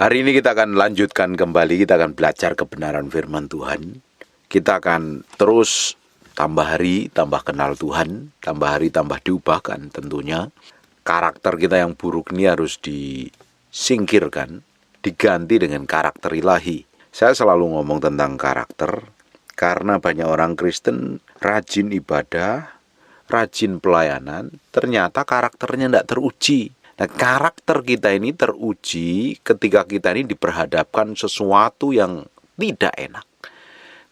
Hari ini kita akan lanjutkan kembali, kita akan belajar kebenaran firman Tuhan. Kita akan terus tambah hari, tambah kenal Tuhan, tambah hari, tambah diubahkan tentunya. Karakter kita yang buruk ini harus disingkirkan, diganti dengan karakter ilahi. Saya selalu ngomong tentang karakter, karena banyak orang Kristen rajin ibadah, rajin pelayanan, ternyata karakternya tidak teruji. Nah, karakter kita ini teruji ketika kita ini diperhadapkan sesuatu yang tidak enak.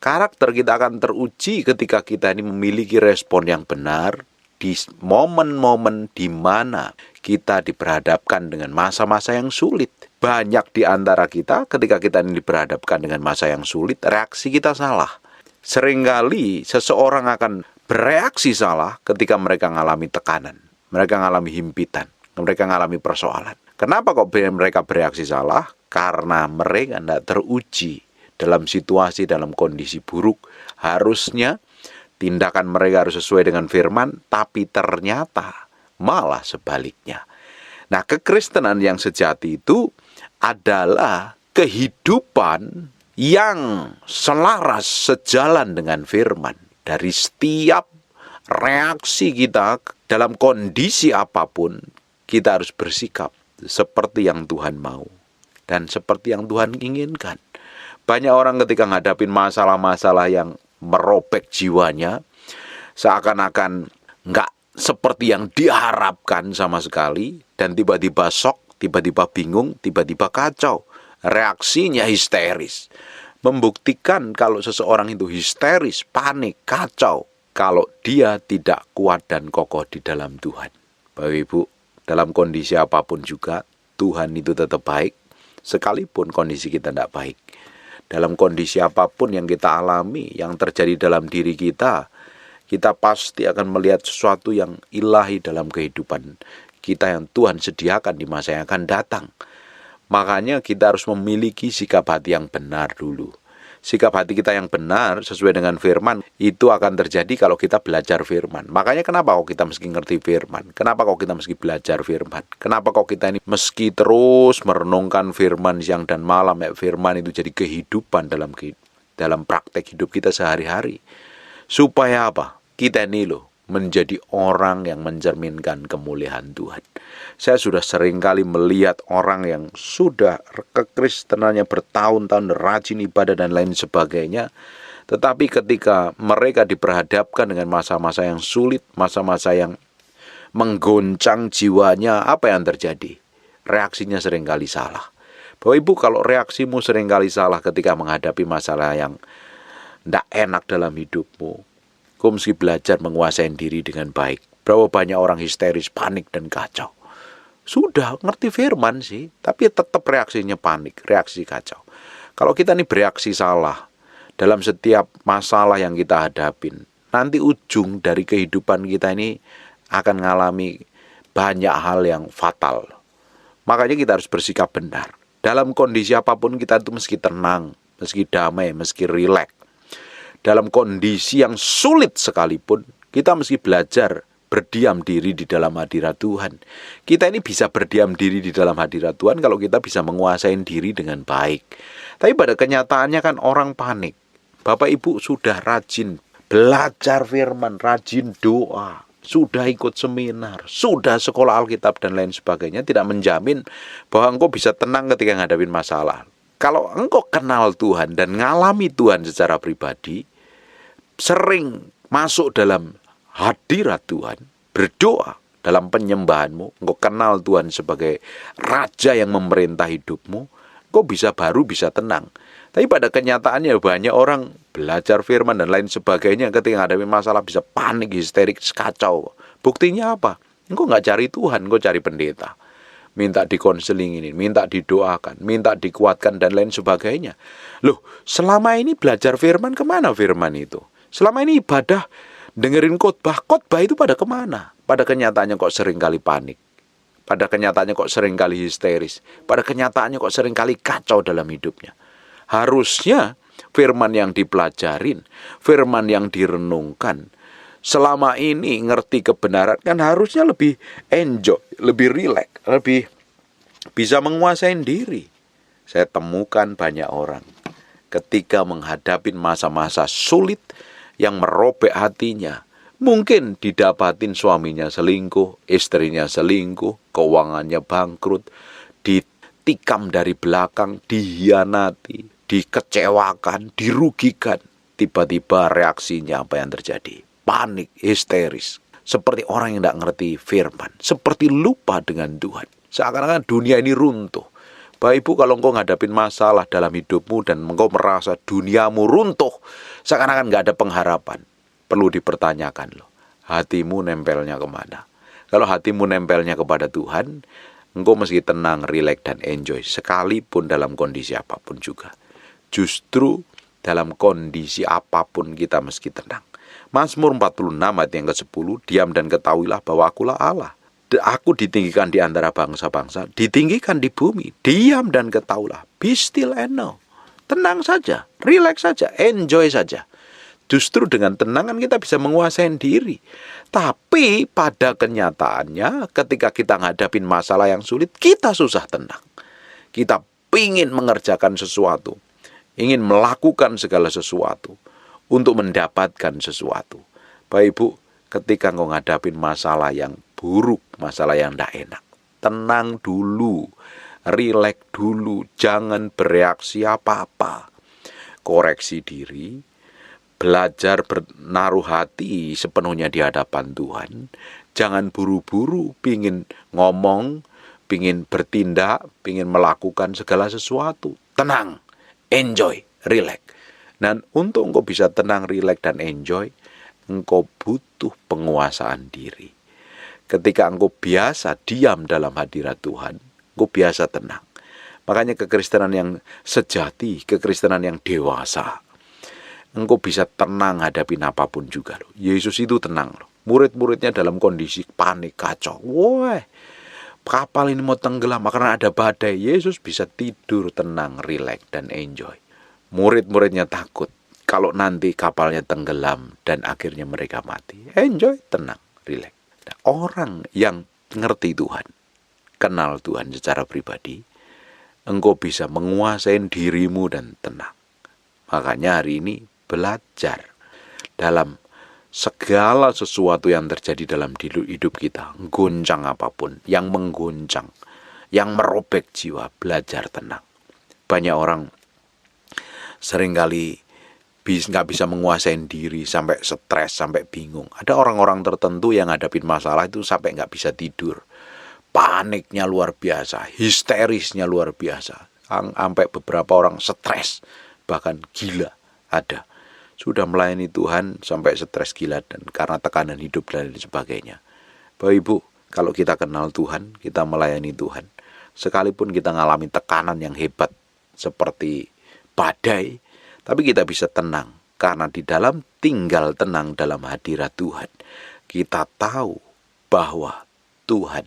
Karakter kita akan teruji ketika kita ini memiliki respon yang benar di momen-momen di mana kita diperhadapkan dengan masa-masa yang sulit. Banyak di antara kita ketika kita ini diperhadapkan dengan masa yang sulit, reaksi kita salah. Seringkali seseorang akan bereaksi salah ketika mereka mengalami tekanan, mereka mengalami himpitan, mereka mengalami persoalan. Kenapa kok mereka bereaksi salah? Karena mereka tidak teruji dalam situasi, dalam kondisi buruk. Harusnya tindakan mereka harus sesuai dengan firman, tapi ternyata malah sebaliknya. Nah, kekristenan yang sejati itu adalah kehidupan yang selaras sejalan dengan firman. Dari setiap reaksi kita dalam kondisi apapun, kita harus bersikap seperti yang Tuhan mau dan seperti yang Tuhan inginkan. Banyak orang ketika ngadapin masalah-masalah yang merobek jiwanya, seakan-akan nggak seperti yang diharapkan sama sekali, dan tiba-tiba shock, tiba-tiba bingung, tiba-tiba kacau. Reaksinya histeris. Membuktikan kalau seseorang itu histeris, panik, kacau, kalau dia tidak kuat dan kokoh di dalam Tuhan. Bapak Ibu, dalam kondisi apapun juga, Tuhan itu tetap baik, sekalipun kondisi kita tidak baik. Dalam kondisi apapun yang kita alami, yang terjadi dalam diri kita pasti akan melihat sesuatu yang ilahi dalam kehidupan kita yang Tuhan sediakan di masa yang akan datang. Makanya kita harus memiliki sikap hati yang benar dulu. Sikap hati kita yang benar sesuai dengan firman itu akan terjadi kalau kita belajar firman. Makanya kenapa kok kita mesti ngerti firman? Kenapa kok kita mesti belajar firman? Kenapa kok kita ini meski terus merenungkan firman siang dan malam, firman itu jadi kehidupan dalam praktek hidup kita sehari-hari. Supaya apa? Kita ini menjadi orang yang mencerminkan kemuliaan Tuhan. Saya sudah sering kali melihat orang yang sudah kekristenannya bertahun-tahun, rajin ibadah dan lain sebagainya, tetapi ketika mereka diperhadapkan dengan masa-masa yang sulit, masa-masa yang menggoncang jiwanya, apa yang terjadi? Reaksinya seringkali salah. Bapak Ibu, kalau reaksimu seringkali salah ketika menghadapi masalah yang tidak enak dalam hidupmu, kau mesti belajar menguasai diri dengan baik. Berapa banyak orang histeris, panik, dan kacau. Sudah ngerti firman sih, tapi tetap reaksinya panik, reaksi kacau. Kalau kita ini bereaksi salah dalam setiap masalah yang kita hadapin, nanti ujung dari kehidupan kita ini akan mengalami banyak hal yang fatal. Makanya kita harus bersikap benar. Dalam kondisi apapun kita itu meski tenang, meski damai, meski rileks. Dalam kondisi yang sulit sekalipun, kita mesti belajar berdiam diri di dalam hadirat Tuhan. Kita ini bisa berdiam diri di dalam hadirat Tuhan kalau kita bisa menguasai diri dengan baik. Tapi pada kenyataannya kan orang panik. Bapak Ibu sudah rajin belajar firman, rajin doa, sudah ikut seminar, sudah sekolah Alkitab dan lain sebagainya, tidak menjamin bahwa engkau bisa tenang ketika menghadapi masalah. Kalau engkau kenal Tuhan dan ngalami Tuhan secara pribadi, sering masuk dalam hadirat Tuhan, berdoa dalam penyembahanmu, engkau kenal Tuhan sebagai Raja yang memerintah hidupmu, engkau bisa tenang. Tapi pada kenyataannya banyak orang belajar firman dan lain sebagainya, ketika menghadapi masalah bisa panik, histerik, kacau. Buktinya apa? Engkau nggak cari Tuhan, engkau cari pendeta. Minta dikonseling ini, minta didoakan, minta dikuatkan dan lain sebagainya. Loh, selama ini belajar firman, kemana firman itu? Selama ini ibadah, dengerin khotbah itu pada kemana? Pada kenyataannya kok sering kali panik. Pada kenyataannya kok sering kali histeris. Pada kenyataannya kok sering kali kacau dalam hidupnya. Harusnya firman yang dipelajarin, firman yang direnungkan, selama ini ngerti kebenaran kan harusnya lebih enjoy, lebih rileks, lebih bisa menguasai diri. Saya temukan banyak orang ketika menghadapi masa-masa sulit yang merobek hatinya. Mungkin didapatin suaminya selingkuh, istrinya selingkuh, keuangannya bangkrut, ditikam dari belakang, dihianati, dikecewakan, dirugikan. Tiba-tiba reaksinya apa yang terjadi? Panik, histeris. Seperti orang yang tidak ngerti firman. Seperti lupa dengan Tuhan. Seakan-akan dunia ini runtuh. Bapak Ibu, kalau engkau ngadapin masalah dalam hidupmu dan engkau merasa duniamu runtuh, seakan-akan nggak ada pengharapan. Perlu dipertanyakan loh, hatimu nempelnya kemana? Kalau hatimu nempelnya kepada Tuhan, engkau mesti tenang, rileks, dan enjoy. Sekalipun dalam kondisi apapun juga. Justru dalam kondisi apapun kita mesti tenang. Mazmur 46 ayat yang ke-10, diam dan ketahuilah bahwa akulah Allah. Aku ditinggikan di antara bangsa-bangsa, ditinggikan di bumi. Diam dan ketahuilah, be still and know. Tenang saja, rileks saja, enjoy saja. Justru dengan tenangan kita bisa menguasai diri. Tapi pada kenyataannya ketika kita ngadapin masalah yang sulit, kita susah tenang. Kita ingin mengerjakan sesuatu, ingin melakukan segala sesuatu untuk mendapatkan sesuatu. Bapak Ibu, ketika engkau ngadapin masalah yang buruk, masalah yang tidak enak, tenang dulu, rileks dulu, jangan bereaksi apa-apa. Koreksi diri, belajar menaruh hati sepenuhnya di hadapan Tuhan. Jangan buru-buru pingin ngomong, pingin bertindak, pingin melakukan segala sesuatu. Tenang, enjoy, relax. Dan untuk engkau bisa tenang, relax, dan enjoy, engkau butuh penguasaan diri. Ketika engkau biasa diam dalam hadirat Tuhan, engkau biasa tenang. Makanya kekristenan yang sejati, kekristenan yang dewasa, engkau bisa tenang hadapin apapun juga loh. Yesus itu tenang loh. Murid-muridnya dalam kondisi panik, kacau. Wah, kapal ini mau tenggelam karena ada badai. Yesus bisa tidur tenang, rileks, dan enjoy. Murid-muridnya takut kalau nanti kapalnya tenggelam dan akhirnya mereka mati. Enjoy, tenang, rileks. Nah, orang yang ngerti Tuhan, kenal Tuhan secara pribadi, engkau bisa menguasai dirimu dan tenang. Makanya hari ini belajar dalam segala sesuatu yang terjadi dalam hidup kita, goncang apapun, yang menggoncang, yang merobek jiwa, belajar tenang. Banyak orang seringkali nggak bisa menguasai diri, sampai stres, sampai bingung. Ada orang-orang tertentu yang hadapin masalah itu sampai nggak bisa tidur. Paniknya luar biasa, histerisnya luar biasa. Sampai beberapa orang stres, bahkan gila ada. Sudah melayani Tuhan sampai stres gila dan karena tekanan hidup dan sebagainya. Bapak Ibu, kalau kita kenal Tuhan, kita melayani Tuhan, sekalipun kita mengalami tekanan yang hebat seperti badai, tapi kita bisa tenang karena di dalam tinggal tenang dalam hadirat Tuhan, kita tahu bahwa Tuhan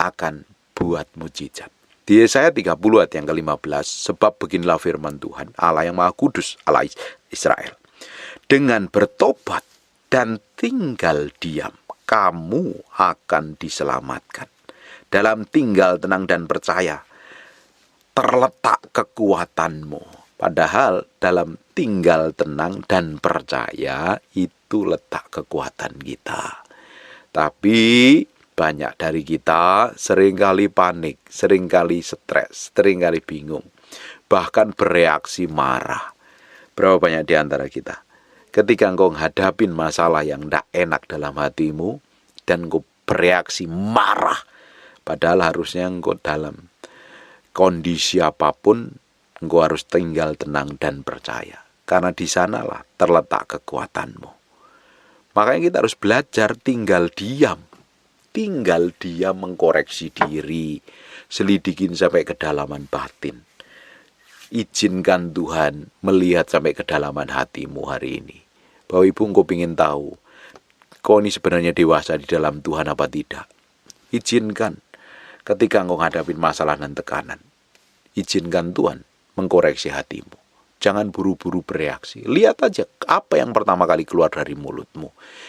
akan buat mujizat. Di Yesaya 30 ayat yang ke-15, sebab beginilah firman Tuhan, Allah yang Maha Kudus, Allah Israel. Dengan bertobat dan tinggal diam, kamu akan diselamatkan. Dalam tinggal tenang dan percaya, terletak kekuatanmu. Padahal dalam tinggal tenang dan percaya, itu letak kekuatan kita. Tapi banyak dari kita seringkali panik, seringkali stres, seringkali bingung, bahkan bereaksi marah. Berapa banyak di antara kita, ketika engkau menghadapin masalah yang tidak enak dalam hatimu, dan engkau bereaksi marah, padahal harusnya engkau dalam kondisi apapun, engkau harus tinggal tenang dan percaya. Karena di sanalah terletak kekuatanmu. Makanya kita harus belajar tinggal diam. Tinggal diam, mengkoreksi diri, selidikin sampai kedalaman batin. Izinkan Tuhan melihat sampai kedalaman hatimu hari ini. Bapak Ibu, engkau ingin tahu, kau ini sebenarnya dewasa di dalam Tuhan apa tidak? Izinkan ketika engkau menghadapi masalah dan tekanan. Izinkan Tuhan mengkoreksi hatimu. Jangan buru-buru bereaksi. Lihat aja apa yang pertama kali keluar dari mulutmu.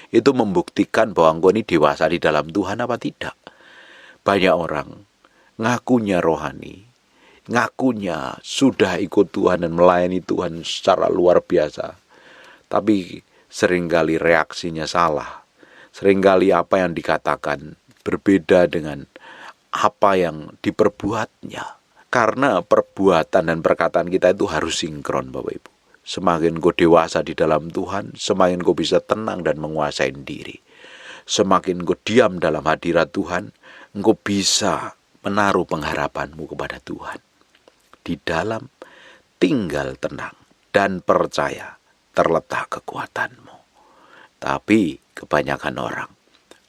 Itu membuktikan bahwa engkau ini dewasa di dalam Tuhan apa tidak. Banyak orang ngakunya rohani, ngakunya sudah ikut Tuhan dan melayani Tuhan secara luar biasa. Tapi seringkali reaksinya salah. Seringkali apa yang dikatakan berbeda dengan apa yang diperbuatnya. Karena perbuatan dan perkataan kita itu harus sinkron, Bapak Ibu. Semakin kau dewasa di dalam Tuhan, semakin kau bisa tenang dan menguasai diri. Semakin kau diam dalam hadirat Tuhan, engkau bisa menaruh pengharapanmu kepada Tuhan. Di dalam tinggal tenang dan percaya terletak kekuatanmu. Tapi kebanyakan orang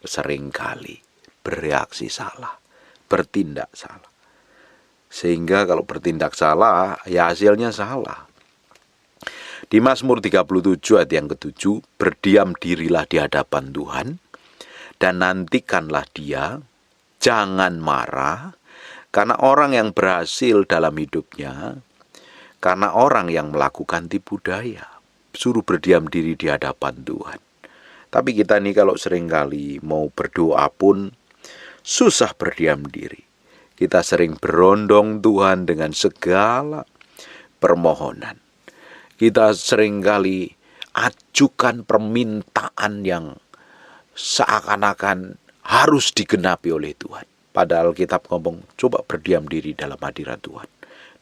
seringkali bereaksi salah, bertindak salah. Sehingga kalau bertindak salah, ya hasilnya salah. Di Mazmur 37 ayat yang ke-7, berdiam dirilah di hadapan Tuhan, dan nantikanlah Dia, jangan marah, karena orang yang berhasil dalam hidupnya, karena orang yang melakukan tipu daya. Suruh berdiam diri di hadapan Tuhan. Tapi kita nih kalau seringkali mau berdoa pun susah berdiam diri. Kita sering berondong Tuhan dengan segala permohonan. Kita seringkali ajukan permintaan yang seakan-akan harus digenapi oleh Tuhan. Padahal kitab ngomong, coba berdiam diri dalam hadirat Tuhan.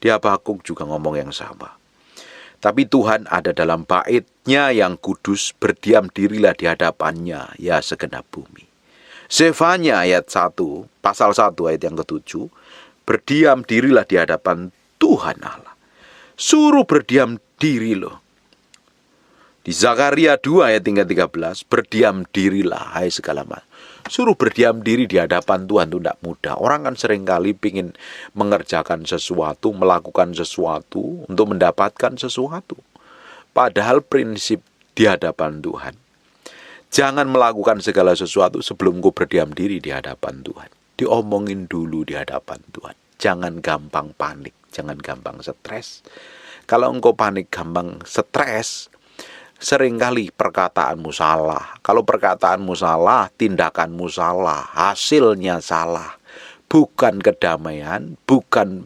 Di Habakuk juga ngomong yang sama. Tapi Tuhan ada dalam bait-Nya yang kudus, berdiam dirilah di hadapannya, ya segenap bumi. Zefanya ayat 1, pasal 1 ayat yang ke-7, berdiam dirilah di hadapan Tuhan Allah. Suruh berdiam diri loh. Di Zakaria 2 ayat 13, berdiam dirilah hai segala macam. Suruh berdiam diri di hadapan Tuhan itu tidak mudah. Orang kan seringkali ingin mengerjakan sesuatu, melakukan sesuatu untuk mendapatkan sesuatu. Padahal prinsip di hadapan Tuhan, jangan melakukan segala sesuatu sebelum kau berdiam diri di hadapan Tuhan. Diomongin dulu di hadapan Tuhan. Jangan gampang panik, jangan gampang stres. Kalau engkau panik, gampang stres, seringkali perkataanmu salah. Kalau perkataanmu salah, tindakanmu salah, hasilnya salah. Bukan kedamaian, bukan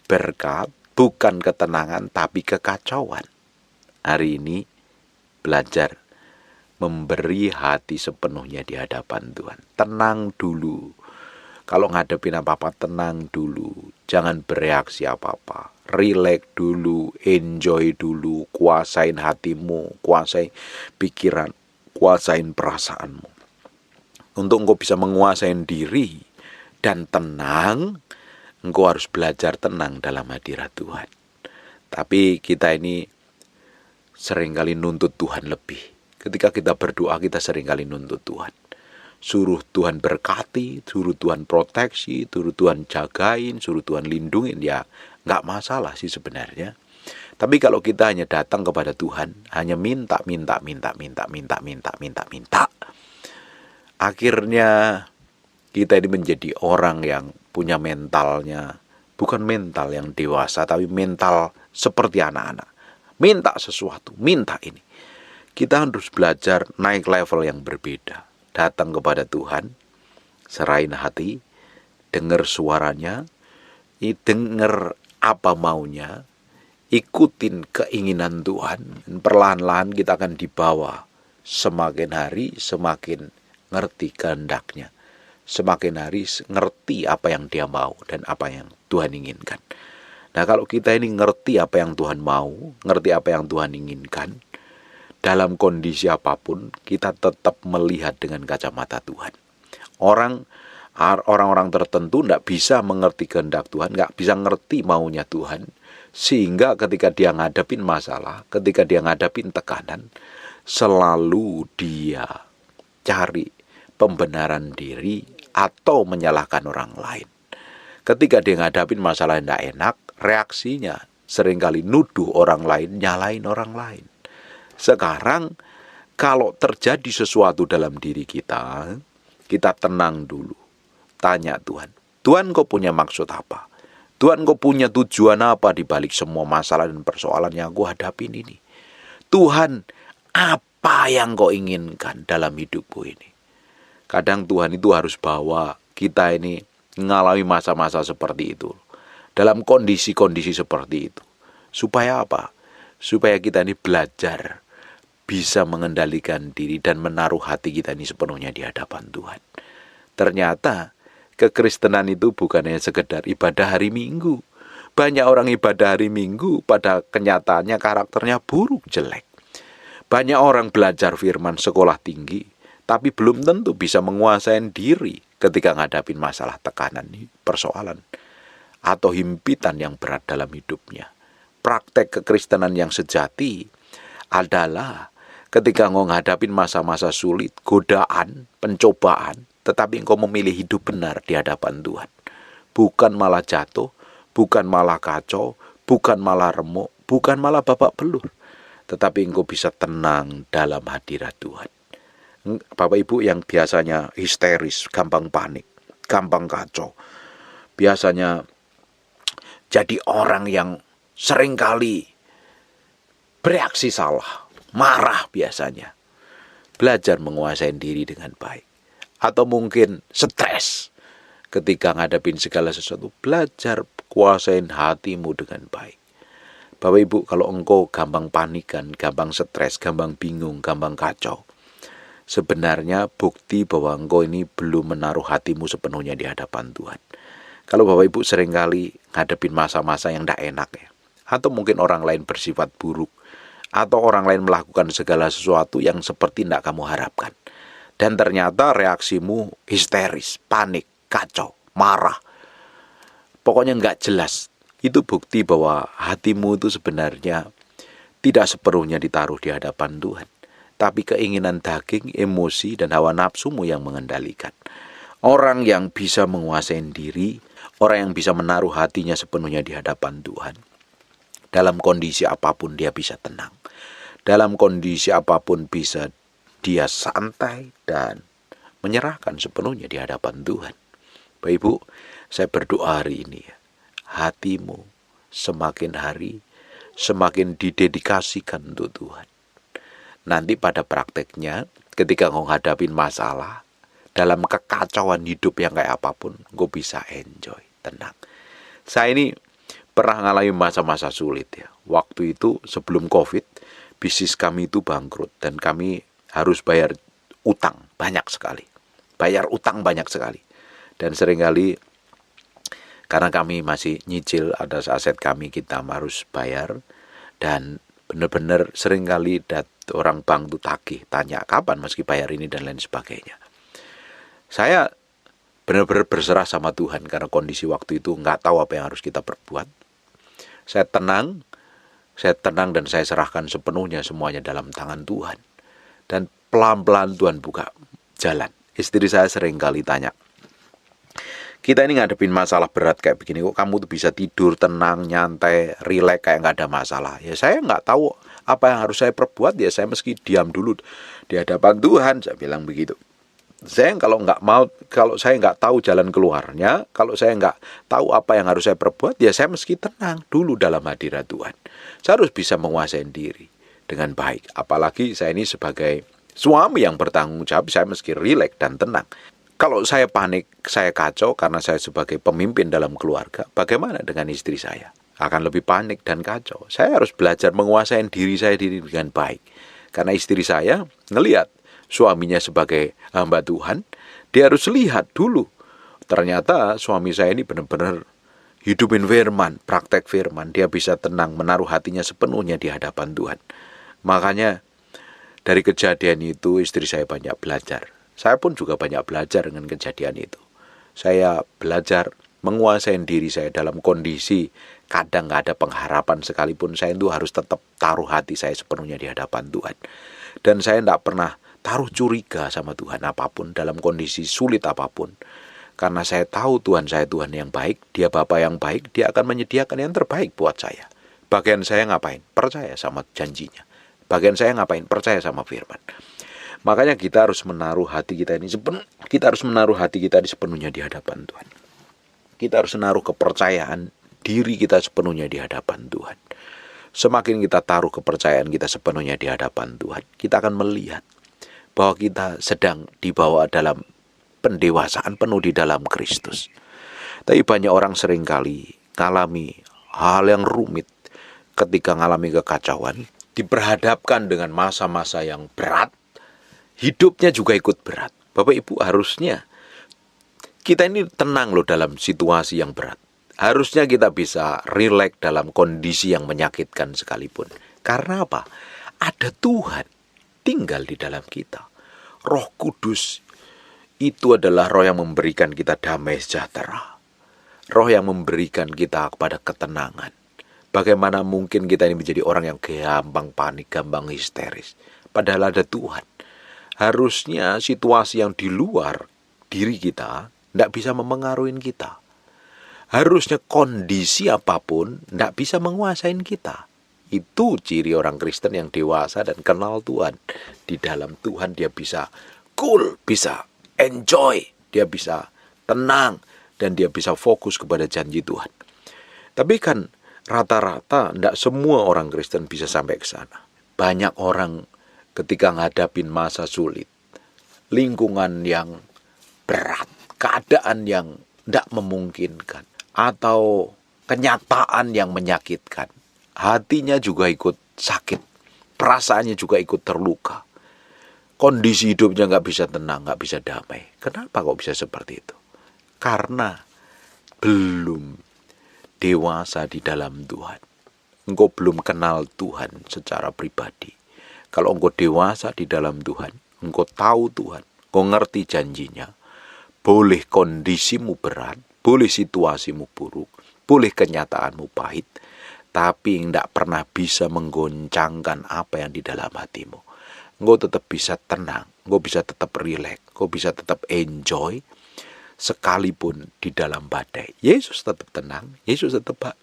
berkat, bukan ketenangan, tapi kekacauan. Hari ini belajar memberi hati sepenuhnya di hadapan Tuhan. Tenang dulu. Kalau ngadepin apa-apa, tenang dulu. Jangan bereaksi apa-apa. Relax dulu, enjoy dulu, kuasain hatimu, kuasai pikiran, kuasain perasaanmu. Untuk engkau bisa menguasai diri dan tenang, engkau harus belajar tenang dalam hadirat Tuhan. Tapi kita ini seringkali nuntut Tuhan lebih. Ketika kita berdoa, kita seringkali nuntut Tuhan. Suruh Tuhan berkati, suruh Tuhan proteksi, suruh Tuhan jagain, suruh Tuhan lindungin, ya nggak masalah sih sebenarnya. Tapi kalau kita hanya datang kepada Tuhan, hanya minta, akhirnya kita ini menjadi orang yang punya mentalnya, bukan mental yang dewasa, tapi mental seperti anak-anak. Minta sesuatu, minta ini. Kita harus belajar naik level yang berbeda. Datang kepada Tuhan, serahin hati, dengar suaranya, dengar apa maunya, ikutin keinginan Tuhan. Perlahan-lahan kita akan dibawa. Semakin hari semakin ngerti kehendaknya. Semakin hari ngerti apa yang Dia mau dan apa yang Tuhan inginkan. Nah, kalau kita ini ngerti apa yang Tuhan mau, ngerti apa yang Tuhan inginkan, dalam kondisi apapun, kita tetap melihat dengan kacamata Tuhan. Orang-orang tertentu tidak bisa mengerti kehendak Tuhan, nggak bisa ngerti maunya Tuhan. Sehingga ketika dia ngadepin masalah, ketika dia ngadepin tekanan, selalu dia cari pembenaran diri atau menyalahkan orang lain. Ketika dia ngadepin masalah yang tidak enak, reaksinya seringkali nuduh orang lain, nyalain orang lain. Sekarang kalau terjadi sesuatu dalam diri kita, kita tenang dulu. Tanya Tuhan, Tuhan kau punya maksud apa? Tuhan kau punya tujuan apa di balik semua masalah dan persoalan yang aku hadapin ini? Tuhan, apa yang kau inginkan dalam hidupku ini? Kadang Tuhan itu harus bawa kita ini mengalami masa-masa seperti itu. dalam kondisi-kondisi seperti itu. Supaya apa? Supaya kita ini belajar bisa mengendalikan diri dan menaruh hati kita ini sepenuhnya di hadapan Tuhan. Ternyata kekristenan itu bukan hanya sekedar ibadah hari Minggu. Banyak orang ibadah hari Minggu, pada kenyataannya karakternya buruk, jelek. Banyak orang belajar firman sekolah tinggi, tapi belum tentu bisa menguasai diri ketika ngadapin masalah tekanan, persoalan, atau himpitan yang berat dalam hidupnya. Praktek kekristenan yang sejati adalah ketika engkau ngadapin masa-masa sulit, godaan, pencobaan, tetapi engkau memilih hidup benar di hadapan Tuhan. Bukan malah jatuh, bukan malah kacau, bukan malah remuk, bukan malah babak belur, tetapi engkau bisa tenang dalam hadirat Tuhan. Bapak Ibu yang biasanya histeris, gampang panik, gampang kacau, biasanya jadi orang yang seringkali bereaksi salah, marah biasanya. Belajar menguasai diri dengan baik. Atau mungkin stres ketika ngadepin segala sesuatu. Belajar kuasain hatimu dengan baik. Bapak Ibu, kalau engkau gampang panikan, gampang stres, gampang bingung, gampang kacau, sebenarnya bukti bahwa engkau ini belum menaruh hatimu sepenuhnya di hadapan Tuhan. Kalau Bapak Ibu seringkali ngadepin masa-masa yang tidak enak ya, atau mungkin orang lain bersifat buruk, atau orang lain melakukan segala sesuatu yang seperti tidak kamu harapkan, dan ternyata reaksimu histeris, panik, kacau, marah, pokoknya nggak jelas. Itu bukti bahwa hatimu itu sebenarnya tidak sepenuhnya ditaruh di hadapan Tuhan, tapi keinginan daging, emosi, dan hawa nafsumu yang mengendalikan. Orang yang bisa menguasai diri, orang yang bisa menaruh hatinya sepenuhnya di hadapan Tuhan, dalam kondisi apapun dia bisa tenang. Dalam kondisi apapun bisa dia santai dan menyerahkan sepenuhnya di hadapan Tuhan. Bapak Ibu, saya berdoa hari ini ya, hatimu semakin hari semakin didedikasikan untuk Tuhan. Nanti pada prakteknya ketika engkau hadapin masalah, dalam kekacauan hidup yang kayak apapun, engkau bisa enjoy, tenang. Saya ini pernah ngalami masa-masa sulit ya. Waktu itu sebelum COVID, bisnis kami itu bangkrut dan kami harus bayar utang banyak sekali. Bayar utang banyak sekali. Dan seringkali karena kami masih nyicil ada aset kami, kita harus bayar. Dan benar-benar seringkali orang bank itu tagih, tanya kapan meski bayar ini dan lain sebagainya. Saya benar-benar berserah sama Tuhan karena kondisi waktu itu nggak tahu apa yang harus kita perbuat. Saya tenang dan saya serahkan sepenuhnya semuanya dalam tangan Tuhan. Dan pelan-pelan Tuhan buka jalan. Istri saya seringkali tanya, kita ini ngadepin masalah berat kayak begini, kok kamu tuh bisa tidur tenang, nyantai, rileks kayak nggak ada masalah. Ya saya nggak tahu apa yang harus saya perbuat, ya saya meski diam dulu di hadapan Tuhan, saya bilang begitu. Saya kalau saya nggak tahu jalan keluarnya, kalau saya nggak tahu apa yang harus saya perbuat, ya saya meski tenang dulu dalam hadirat Tuhan. Saya harus bisa menguasai diri dengan baik. Apalagi saya ini sebagai suami yang bertanggung jawab, saya meski rileks dan tenang. Kalau saya panik, saya kacau karena saya sebagai pemimpin dalam keluarga, bagaimana dengan istri saya? Akan lebih panik dan kacau. Saya harus belajar menguasai diri saya dengan baik. Karena istri saya ngelihat suaminya sebagai hamba Tuhan, dia harus lihat dulu. Ternyata suami saya ini benar-benar hidupin firman, praktek firman. Dia bisa tenang, menaruh hatinya sepenuhnya di hadapan Tuhan. Makanya dari kejadian itu istri saya banyak belajar. Saya pun juga banyak belajar dengan kejadian itu. Saya belajar menguasai diri saya dalam kondisi kadang gak ada pengharapan sekalipun. Saya itu harus tetap taruh hati saya sepenuhnya di hadapan Tuhan. Dan saya tidak pernah taruh curiga sama Tuhan apapun dalam kondisi sulit apapun. Karena saya tahu Tuhan saya Tuhan yang baik, Dia Bapa yang baik, Dia akan menyediakan yang terbaik buat saya. Bagian saya ngapain? Percaya sama janjinya. Bagian saya ngapain? Percaya sama firman. Makanya kita harus menaruh hati kita ini sepenuhnya di hadapan Tuhan. Kita harus menaruh kepercayaan diri kita sepenuhnya di hadapan Tuhan. Semakin kita taruh kepercayaan kita sepenuhnya di hadapan Tuhan, kita akan melihat bahwa kita sedang dibawa dalam pendewasaan penuh di dalam Kristus. Tapi banyak orang seringkali ngalami hal yang rumit, ketika ngalami kekacauan, diperhadapkan dengan masa-masa yang berat, hidupnya juga ikut berat. Bapak Ibu, harusnya kita ini tenang loh dalam situasi yang berat. Harusnya kita bisa rileks dalam kondisi yang menyakitkan sekalipun. Karena apa? Ada Tuhan tinggal di dalam kita. Roh Kudus itu adalah roh yang memberikan kita damai sejahtera. Roh yang memberikan kita kepada ketenangan. Bagaimana mungkin kita ini menjadi orang yang gampang panik, gampang histeris. Padahal ada Tuhan. Harusnya situasi yang di luar diri kita tidak bisa memengaruhi kita. Harusnya kondisi apapun tidak bisa menguasai kita. Itu ciri orang Kristen yang dewasa dan kenal Tuhan. Di dalam Tuhan dia bisa cool, bisa enjoy, dia bisa tenang, dan dia bisa fokus kepada janji Tuhan. Tapi kan rata-rata tidak semua orang Kristen bisa sampai ke sana. Banyak orang ketika ngadapin masa sulit, lingkungan yang berat, keadaan yang tidak memungkinkan, atau kenyataan yang menyakitkan, hatinya juga ikut sakit, perasaannya juga ikut terluka, kondisi hidupnya nggak bisa tenang, nggak bisa damai. Kenapa kok bisa seperti itu? Karena belum dewasa di dalam Tuhan. Engkau belum kenal Tuhan secara pribadi. Kalau engkau dewasa di dalam Tuhan, engkau tahu Tuhan, engkau ngerti janjinya, boleh kondisimu berat, boleh situasimu buruk, boleh kenyataanmu pahit, tapi tidak pernah bisa menggoncangkan apa yang di dalam hatimu. Engkau tetap bisa tenang, engkau bisa tetap rileks, engkau bisa tetap enjoy, sekalipun di dalam badai. Yesus tetap tenang, Yesus tetap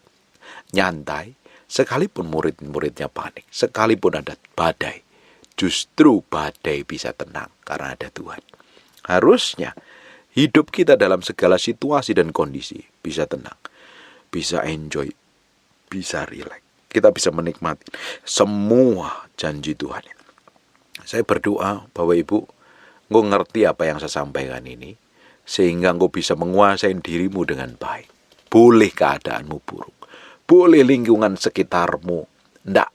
nyantai, sekalipun murid-muridnya panik, sekalipun ada badai. Justru badai bisa tenang karena ada Tuhan. Harusnya hidup kita dalam segala situasi dan kondisi bisa tenang, bisa enjoy, bisa rileks. Kita bisa menikmati semua janji Tuhan. Saya berdoa Bapak Ibu, engkau ngerti apa yang saya sampaikan ini, sehingga engkau bisa menguasai dirimu dengan baik. Boleh keadaanmu buruk, boleh lingkungan sekitarmu tidak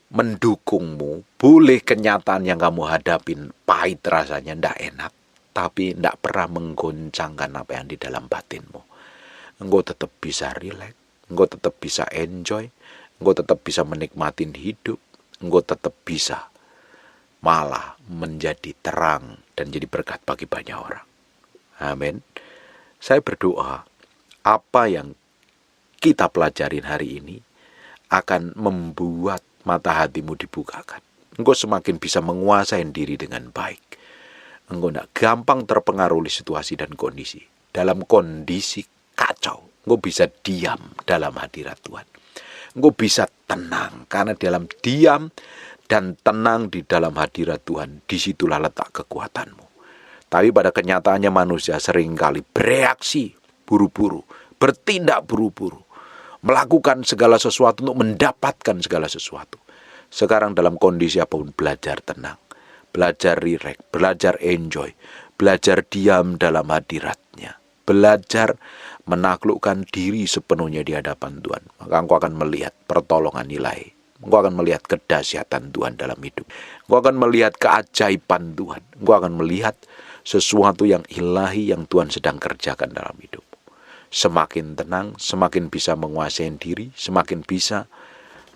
mendukungmu, boleh kenyataan yang kamu hadapin pahit rasanya, tidak enak, tapi tidak pernah menggoncangkan apa yang di dalam batinmu. Engkau tetap bisa rileks, engkau tetap bisa enjoy, engkau tetap bisa menikmati hidup, engkau tetap bisa malah menjadi terang dan jadi berkat bagi banyak orang. Amin. Saya berdoa apa yang kita pelajarin hari ini akan membuat mata hatimu dibukakan. Engkau semakin bisa menguasai diri dengan baik. Engkau tidak gampang terpengaruh oleh situasi dan kondisi. Dalam kondisi kacau, engkau bisa diam dalam hadirat Tuhan. Engkau bisa tenang, karena dalam diam dan tenang di dalam hadirat Tuhan, disitulah letak kekuatanmu. Tapi pada kenyataannya manusia seringkali bereaksi buru-buru, bertindak buru-buru, melakukan segala sesuatu untuk mendapatkan segala sesuatu. Sekarang dalam kondisi apapun belajar tenang, belajar rileks, belajar enjoy, belajar diam dalam hadiratnya, belajar menaklukkan diri sepenuhnya di hadapan Tuhan. Maka engkau akan melihat pertolongan ilahi. Engkau akan melihat kedahsyatan Tuhan dalam hidup. Engkau akan melihat keajaiban Tuhan. Engkau akan melihat sesuatu yang ilahi yang Tuhan sedang kerjakan dalam hidup. Semakin tenang, semakin bisa menguasai diri, semakin bisa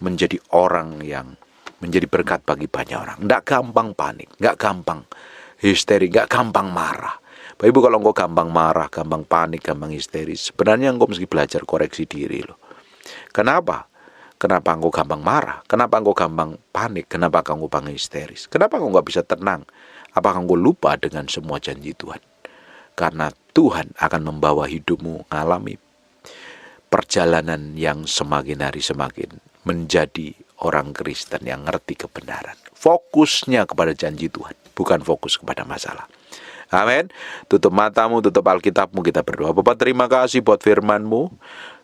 menjadi orang yang menjadi berkat bagi banyak orang. Tidak gampang panik, tidak gampang histeri, tidak gampang marah. Bapak Ibu, kalau engkau gampang marah, gampang panik, gampang histeris, sebenarnya engkau mesti belajar koreksi diri loh. Kenapa? Kenapa engkau gampang marah? Kenapa engkau gampang panik? Kenapa engkau gampang histeris? Kenapa engkau nggak bisa tenang? Apakah engkau lupa dengan semua janji Tuhan? Karena Tuhan akan membawa hidupmu mengalami perjalanan yang semakin hari semakin menjadi orang Kristen yang ngerti kebenaran. Fokusnya kepada janji Tuhan, bukan fokus kepada masalah. Amin. Tutup matamu, tutup Alkitabmu, kita berdoa. Bapa, terima kasih buat firman-Mu.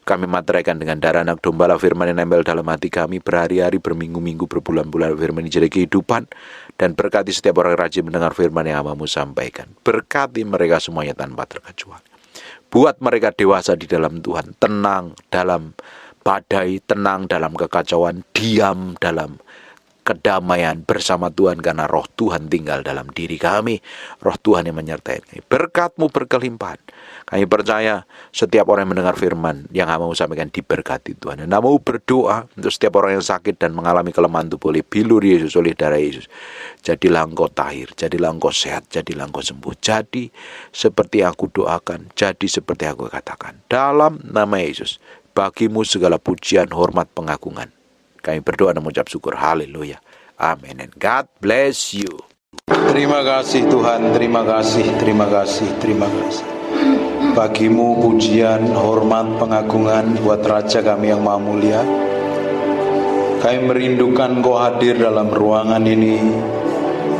Kami materaikan dengan darah anak domba, firman yang nempel dalam hati kami berhari-hari, berminggu-minggu, berbulan-bulan. Firman ini jadi kehidupan. Dan berkati setiap orang yang rajin mendengar firman yang hamba-Mu sampaikan. Berkati mereka semuanya tanpa terkecuali. Buat mereka dewasa di dalam Tuhan, tenang dalam badai, tenang dalam kekacauan, diam dalam kedamaian bersama Tuhan, karena roh Tuhan tinggal dalam diri kami. Roh Tuhan yang menyertai kami. Berkat-Mu berkelimpahan. Kami percaya setiap orang yang mendengar firman yang mau sampaikan diberkati Tuhan. Dan mau berdoa untuk setiap orang yang sakit dan mengalami kelemahan tubuh oleh bilur Yesus, oleh darah Yesus. Jadilah engkau tahir, jadilah engkau sehat, jadilah engkau sembuh. Jadi seperti aku doakan, jadi seperti aku katakan. Dalam nama Yesus, bagimu segala pujian, hormat, pengagungan. Kami berdoa dan mengucap syukur. Haleluya. Amin. And God bless you. Terima kasih Tuhan, terima kasih, terima kasih, terima kasih. Bagimu pujian, hormat, pengagungan buat Raja kami yang Maha Mulia. Kami merindukan Kau hadir dalam ruangan ini,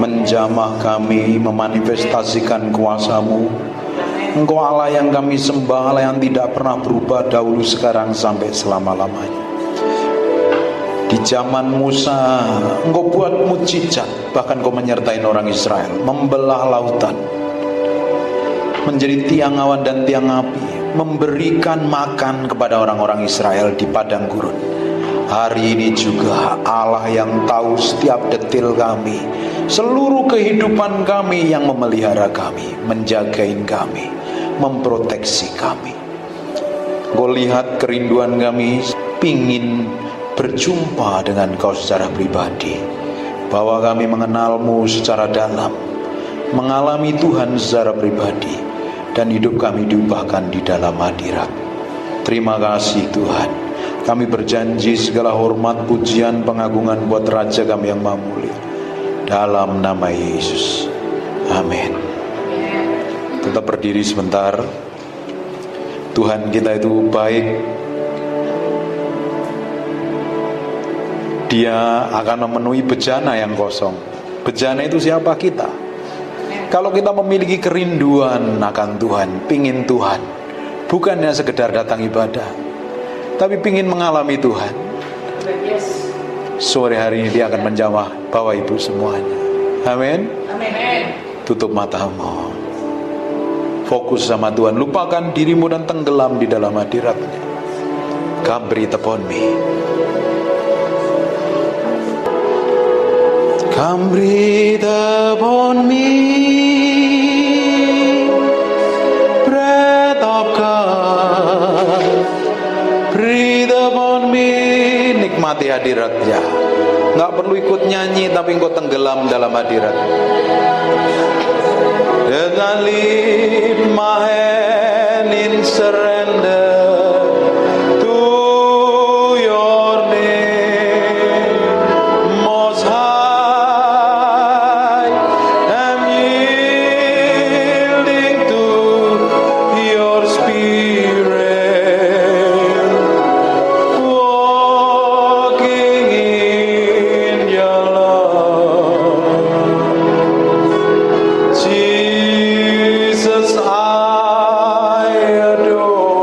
menjamah kami, memanifestasikan kuasa-Mu. Engkau Allah yang kami sembah, Allah yang tidak pernah berubah dahulu, sekarang, sampai selama-lamanya. Di zaman Musa, Engkau buat mukjizat, bahkan Engkau menyertai orang Israel, membelah lautan, menjadi tiang awan dan tiang api, memberikan makan kepada orang-orang Israel di padang gurun. Hari ini juga Allah yang tahu setiap detil kami, seluruh kehidupan kami, yang memelihara kami, menjagain kami, memproteksi kami. Engkau lihat kerinduan kami, pingin berjumpa dengan Kau secara pribadi, bahwa kami mengenal-Mu secara dalam, mengalami Tuhan secara pribadi, dan hidup kami diubahkan di dalam hadirat. Terima kasih Tuhan. Kami berjanji segala hormat, pujian, pengagungan buat Raja kami yang Maha Mulia, dalam nama Yesus. Amin. Tetap berdiri sebentar. Tuhan kita itu baik. Dia akan memenuhi bejana yang kosong. Bejana itu siapa? Kita. Kalau kita memiliki kerinduan akan Tuhan, pingin Tuhan, bukannya sekedar datang ibadah, tapi pingin mengalami Tuhan, sore hari ini Dia akan menjamah Bapak Ibu semuanya. Amin. Tutup matamu, fokus sama Tuhan, lupakan dirimu dan tenggelam di dalam hadirat-Nya. Come breathe upon me. Come breathe upon me, breath of God, breathe upon me. Nikmati hadirat-Nya. Nggak perlu ikut nyanyi, tapi engkau tenggelam dalam hadirat. Then I lift my hand in surrender. Jesus, I adore.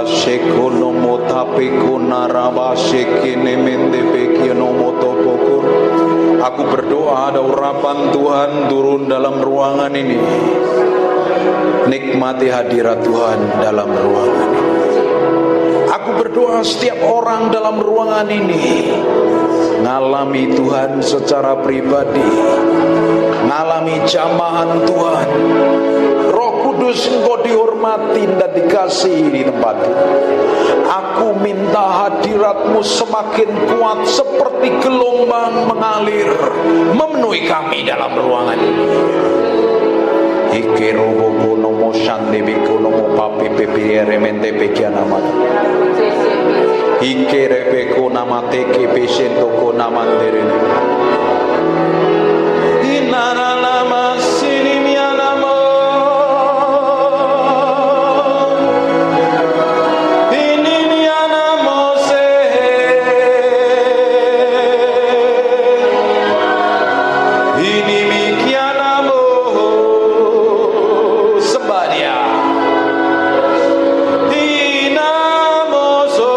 sekono motape kunaraba sekene mende pekino motopokur. Aku berdoa ada urapan Tuhan turun dalam ruangan ini. Nikmati hadirat Tuhan dalam ruangan ini. Aku berdoa setiap orang dalam ruangan ini ngalami Tuhan secara pribadi, ngalami jamahan Tuhan. Roh Kudus, Engkau dihormati dan dikasihi di tempat ini. Aku minta hadirat-Mu semakin kuat seperti gelombang mengalir memenuhi kami dalam ruangan ini. Ikerobo nomo shande beko nomo papi pepiere mente pekiana mata. Ikere beko namate ke pesento ko namandere. Inara lama sini miana mo. Ini miana mo se. Ini mikiana mo. Sebadia. Inamoso.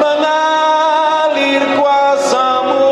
Mengalir kuasa-Mu.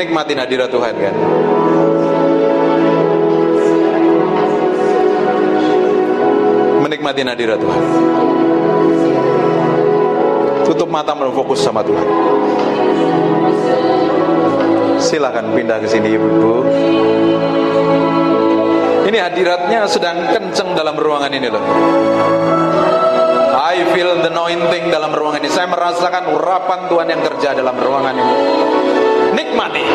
Nikmatin hadirat Tuhan kan? Menikmatin hadirat Tuhan. Tutup mata, fokus sama Tuhan. Silakan pindah ke sini ibu-ibu. Ini hadiratnya sedang kenceng dalam ruangan ini loh. I feel the anointing dalam ruangan ini. Saya merasakan urapan Tuhan yang kerja dalam ruangan ini. Nikmati.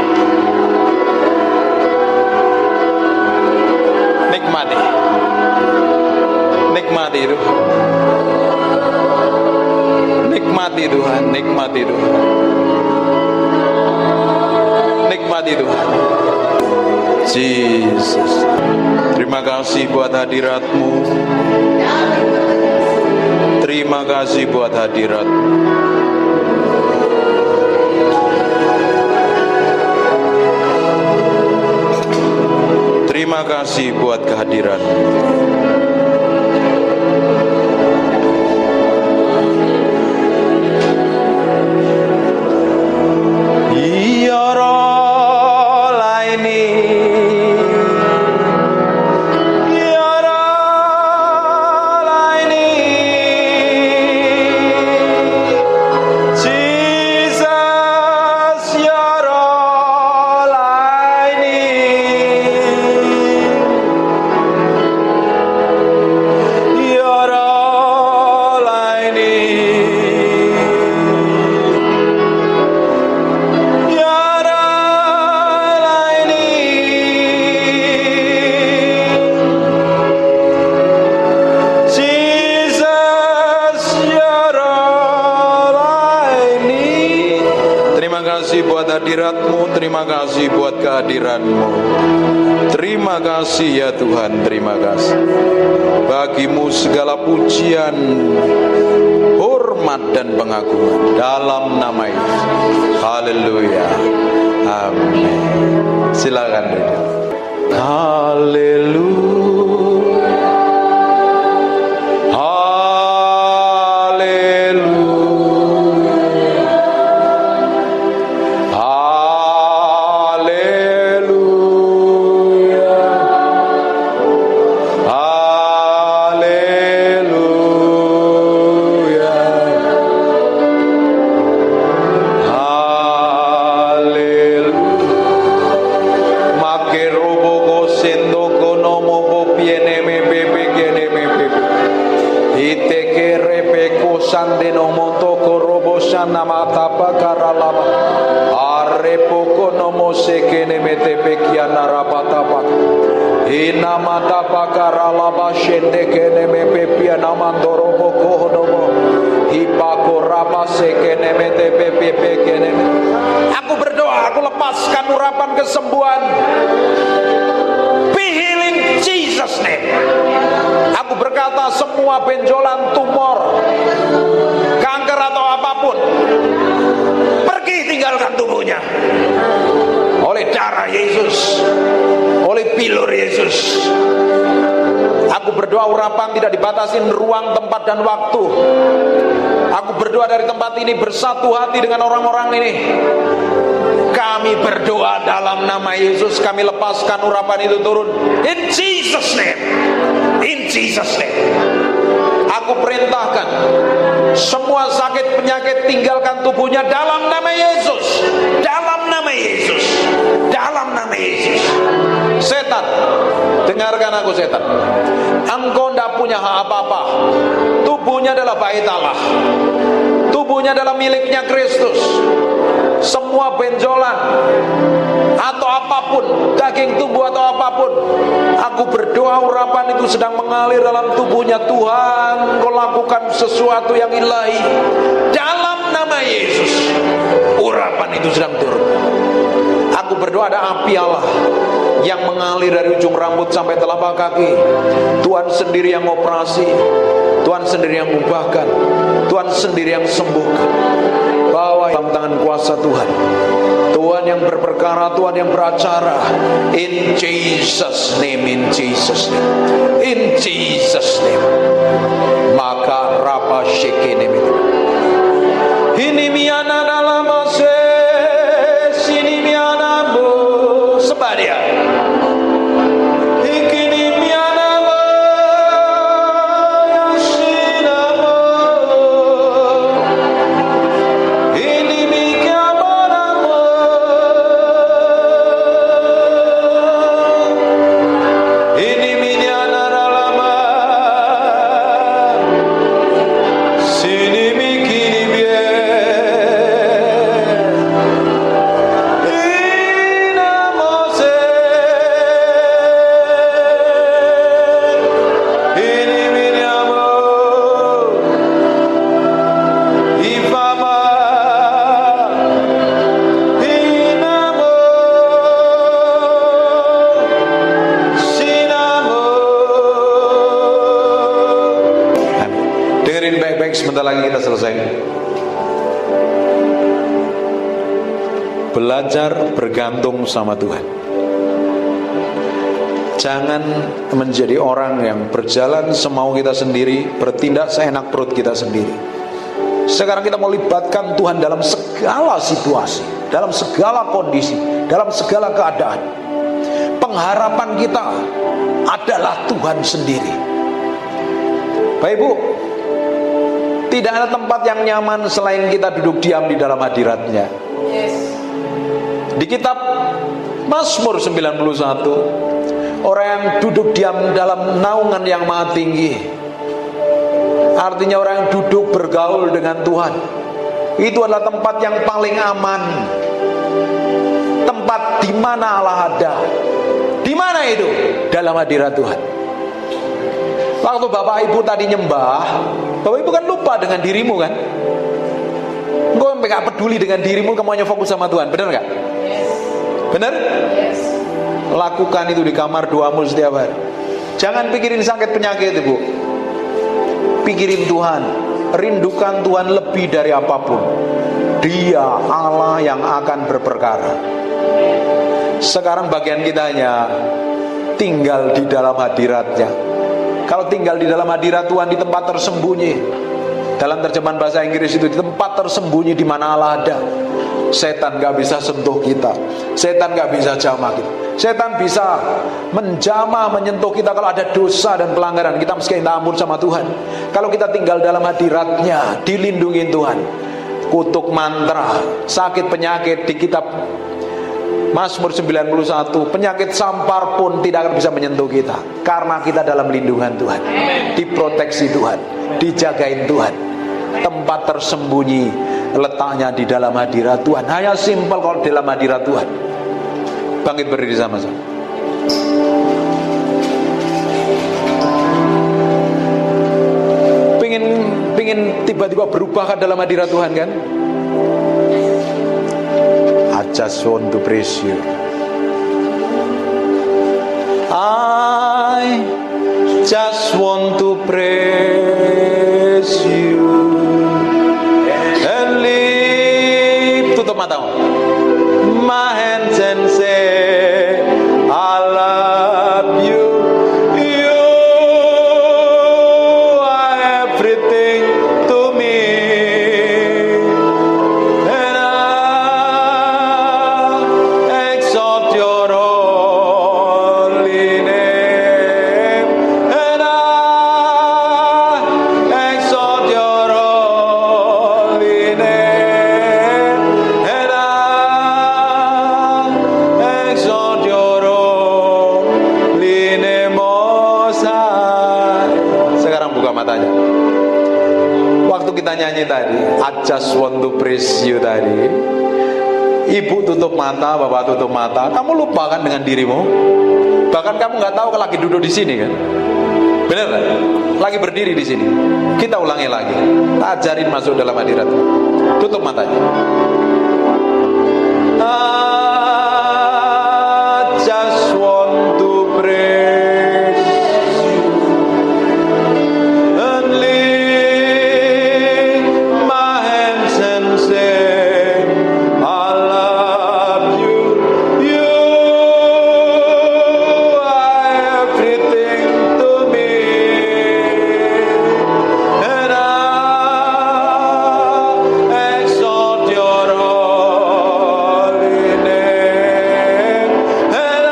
Nikmati. Nikmati itu. Nikmati Tuhan, nikmati Tuhan. Nikmati Tuhan. Jesus. Terima kasih buat hadirat-Mu. Terima kasih buat hadirat-Mu. Terima kasih buat kehadiran-Mu. Terima kasih buat kehadiran-Mu. Terima kasih ya Tuhan, terima kasih. Bagimu segala pujian, hormat dan pengagungan dalam nama Yesus. Haleluya. Amin. Silakan duduk. Haleluya. Aku berdoa, aku lepaskan urapan kesembuhan. Be healed in Jesus name. Aku berkata semua benjolan, tumor, kanker atau apapun, pergi tinggalkan tubuhnya. Oleh darah Yesus, oleh pilur Yesus. Aku berdoa urapan tidak dibatasi ruang, tempat, dan waktu. Aku berdoa dari tempat ini bersatu hati dengan orang-orang ini. Kami berdoa dalam nama Yesus, kami lepaskan urapan itu turun. In Jesus name. In Jesus name. Aku perintahkan semua sakit penyakit tinggalkan tubuhnya dalam nama Yesus. Dalam nama Yesus. Dalam nama Yesus. Setan, dengarkan aku setan. Engkau tidak punya hak apa-apa. Tubuhnya adalah bait Allah. Tubuhnya adalah miliknya Kristus. Semua benjolan atau apapun, daging tubuh atau apapun, aku berdoa urapan itu sedang mengalir dalam tubuhnya. Tuhan, Kau lakukan sesuatu yang ilahi dalam nama Yesus. Urapan itu sedang turun. Aku berdoa ada api Allah yang mengalir dari ujung rambut sampai telapak kaki. Tuhan sendiri yang operasi, Tuhan sendiri yang ubahkan, Tuhan sendiri yang sembuhkan. Bawa dalam tangan kuasa Tuhan. Tuhan yang berperkara, Tuhan yang beracara. In Jesus name, in Jesus name, in Jesus name. Maka rapa shekene ini miana dalam ase, sini miana Sebentar lagi kita selesai. Belajar bergantung sama Tuhan. Jangan menjadi orang yang berjalan semau kita sendiri, bertindak seenak perut kita sendiri. Sekarang kita mau libatkan Tuhan dalam segala situasi, dalam segala kondisi, dalam segala keadaan. Pengharapan kita adalah Tuhan sendiri. Bapak Ibu, tidak ada tempat yang nyaman selain kita duduk diam di dalam hadirat-Nya. Di kitab Mazmur 91, orang yang duduk diam dalam naungan yang maha tinggi, artinya orang yang duduk bergaul dengan Tuhan, itu adalah tempat yang paling aman. Tempat di mana Allah ada. Di mana itu? Dalam hadirat Tuhan. Waktu Bapak Ibu tadi nyembah, Bapak Ibu kan lupa dengan dirimu kan? Engkau gak peduli dengan dirimu, kamu hanya fokus sama Tuhan. Benar gak? Benar? Lakukan itu di kamar doamu setiap hari. Jangan pikirin sakit penyakit, Ibu. Pikirin Tuhan. Rindukan Tuhan lebih dari apapun. Dia Allah yang akan berperkara. Sekarang bagian kita hanya tinggal di dalam hadirat-Nya. Kalau tinggal di dalam hadirat Tuhan, di tempat tersembunyi, dalam terjemahan bahasa Inggris itu, di tempat tersembunyi di mana Allah ada, setan gak bisa sentuh kita, setan gak bisa jamah kita. Setan bisa menjamah, menyentuh kita kalau ada dosa dan pelanggaran. Kita mesti minta ampun sama Tuhan. Kalau kita tinggal dalam hadirat-Nya, dilindungi Tuhan. Kutuk mantra, sakit penyakit di kitab Mazmur 91, penyakit sampar pun tidak akan bisa menyentuh kita, karena kita dalam lindungan Tuhan, diproteksi Tuhan, dijagain Tuhan. Tempat tersembunyi letaknya di dalam hadirat Tuhan. Hanya simpel kalau dalam hadirat Tuhan. Bangkit berdiri sama-sama. Pingin tiba-tiba berubah ke dalam hadirat Tuhan kan? I just want to praise you. I just want to praise you. And lift, tutup matamu, my hands and say I love you. You are everything to me. And I exalt your holy name. And I exalt your holy name. And I exalt your holy name, Most High. Sekarang buka matanya. Waktu kita nyanyi tadi, I just want to praise you tadi, Ibu tutup mata, Bapak tutup mata, kamu lupakan dengan dirimu. Bahkan kamu nggak tahu kalau lagi duduk di sini kan? Bener kan? Lagi berdiri di sini. Kita ulangi lagi. Ajarin masuk dalam hadirat. Tutup matanya. I just want to praise you and lift my hands and say I love you. You are everything to me. And I exalt your holy name. And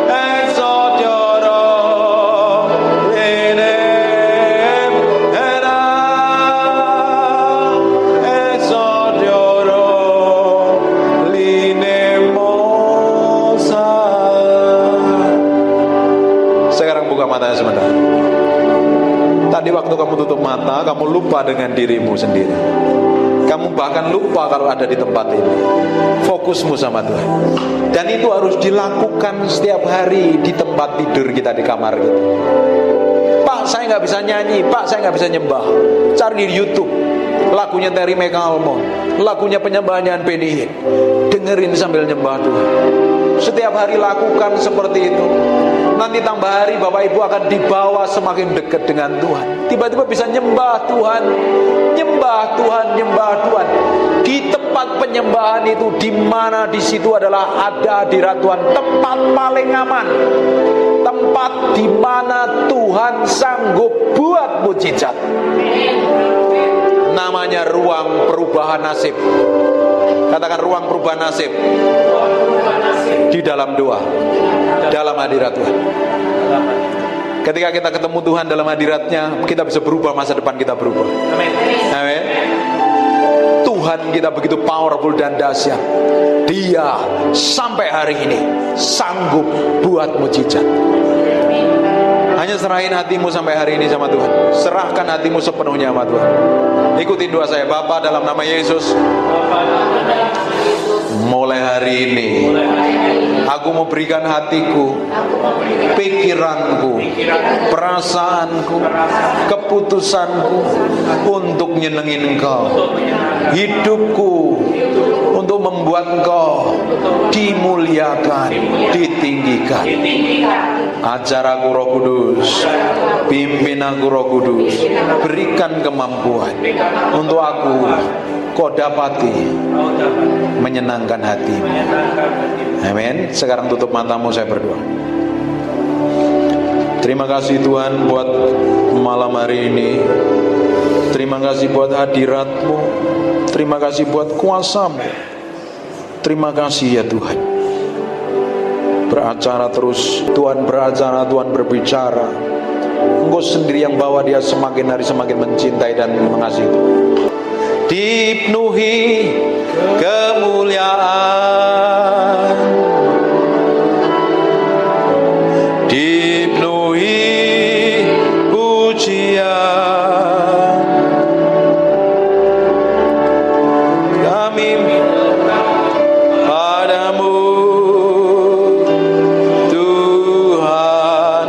I exalt your holy name. And I exalt your holy name, Most High. Sekarang buka matanya sebentar. Tadi waktu kamu tutup mata, kamu lupa dengan dirimu sendiri. Kamu bahkan lupa kalau ada di tempat ini. Fokusmu sama Tuhan. Dan itu harus dilakukan setiap hari di tempat tidur kita, di kamar kita. Pak, saya nggak bisa nyanyi. Pak, saya nggak bisa nyembah. Cari di YouTube lagunya Terry McAlmont, lagunya penyembahan Benny Hinn. Dengerin sambil nyembah Tuhan. Setiap hari lakukan seperti itu. Nanti tambah hari Bapak Ibu akan dibawa semakin dekat dengan Tuhan. Tiba-tiba bisa nyembah Tuhan, nyembah Tuhan, nyembah Tuhan. Di tempat penyembahan itu, di mana di situ adalah ada hadirat Tuhan, tempat paling aman, tempat di mana Tuhan sanggup buat mujizat. Namanya ruang perubahan nasib. Katakan ruang perubahan nasib. Di dalam doa, dalam hadirat Tuhan. Ketika kita ketemu Tuhan dalam hadiratnya, kita bisa berubah, masa depan kita berubah. Amin. Tuhan kita begitu powerful dan dahsyat. Dia sampai hari ini sanggup buat mujizat. Hanya serahin hatimu sampai hari ini sama Tuhan. Serahkan hatimu sepenuhnya sama Tuhan. Ikutin doa saya. Bapa, dalam nama Yesus, mulai hari ini aku mau berikan hatiku, pikiranku, perasaanku, keputusanku untuk nyenengin Engkau. Hidupku untuk membuat Engkau dimuliakan, ditinggikan. Ajar aku Roh Kudus, pimpin aku Roh Kudus, berikan kemampuan untuk aku kau dapati menyenangkan hatimu. Amin. Sekarang tutup matamu, saya berdoa. Terima kasih Tuhan buat malam hari ini. Terima kasih buat hadirat-Mu. Terima kasih buat kuasa-Mu. Terima kasih ya Tuhan. Beracara terus, Tuhan beracara, Tuhan berbicara. Engkau sendiri yang bawa dia semakin hari semakin mencintai dan mengasihi. Dipenuhi kemuliaan, dipenuhi pujian, kami padamu Tuhan.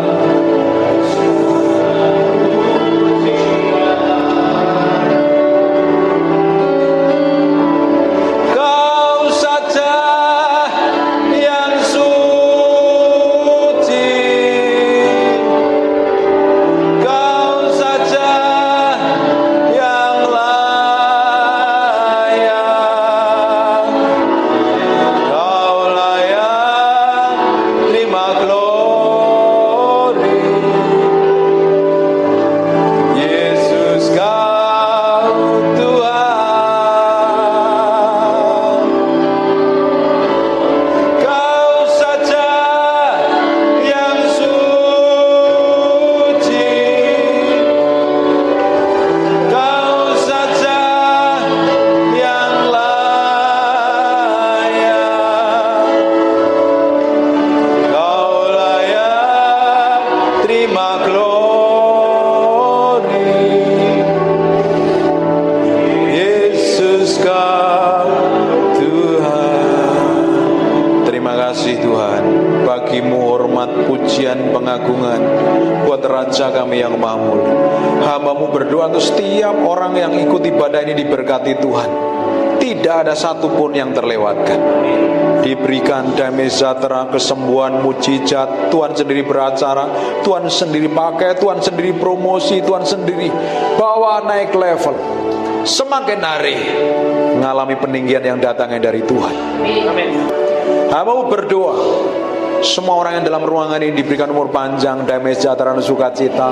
Pengagungan buat Raja kami yang maha mulia. Hamba-Mu berdoa untuk setiap orang yang ikut ibadah ini diberkati Tuhan. Tidak ada satupun yang terlewatkan. Diberikan damai sejahtera, kesembuhan, mujizat. Tuhan sendiri beracara, Tuhan sendiri pakai, Tuhan sendiri promosi, Tuhan sendiri bawa naik level. Semakin hari mengalami peninggian yang datangnya dari Tuhan. Hamba-Mu berdoa, semua orang yang dalam ruangan ini diberikan umur panjang, damai sejahtera dan sukacita.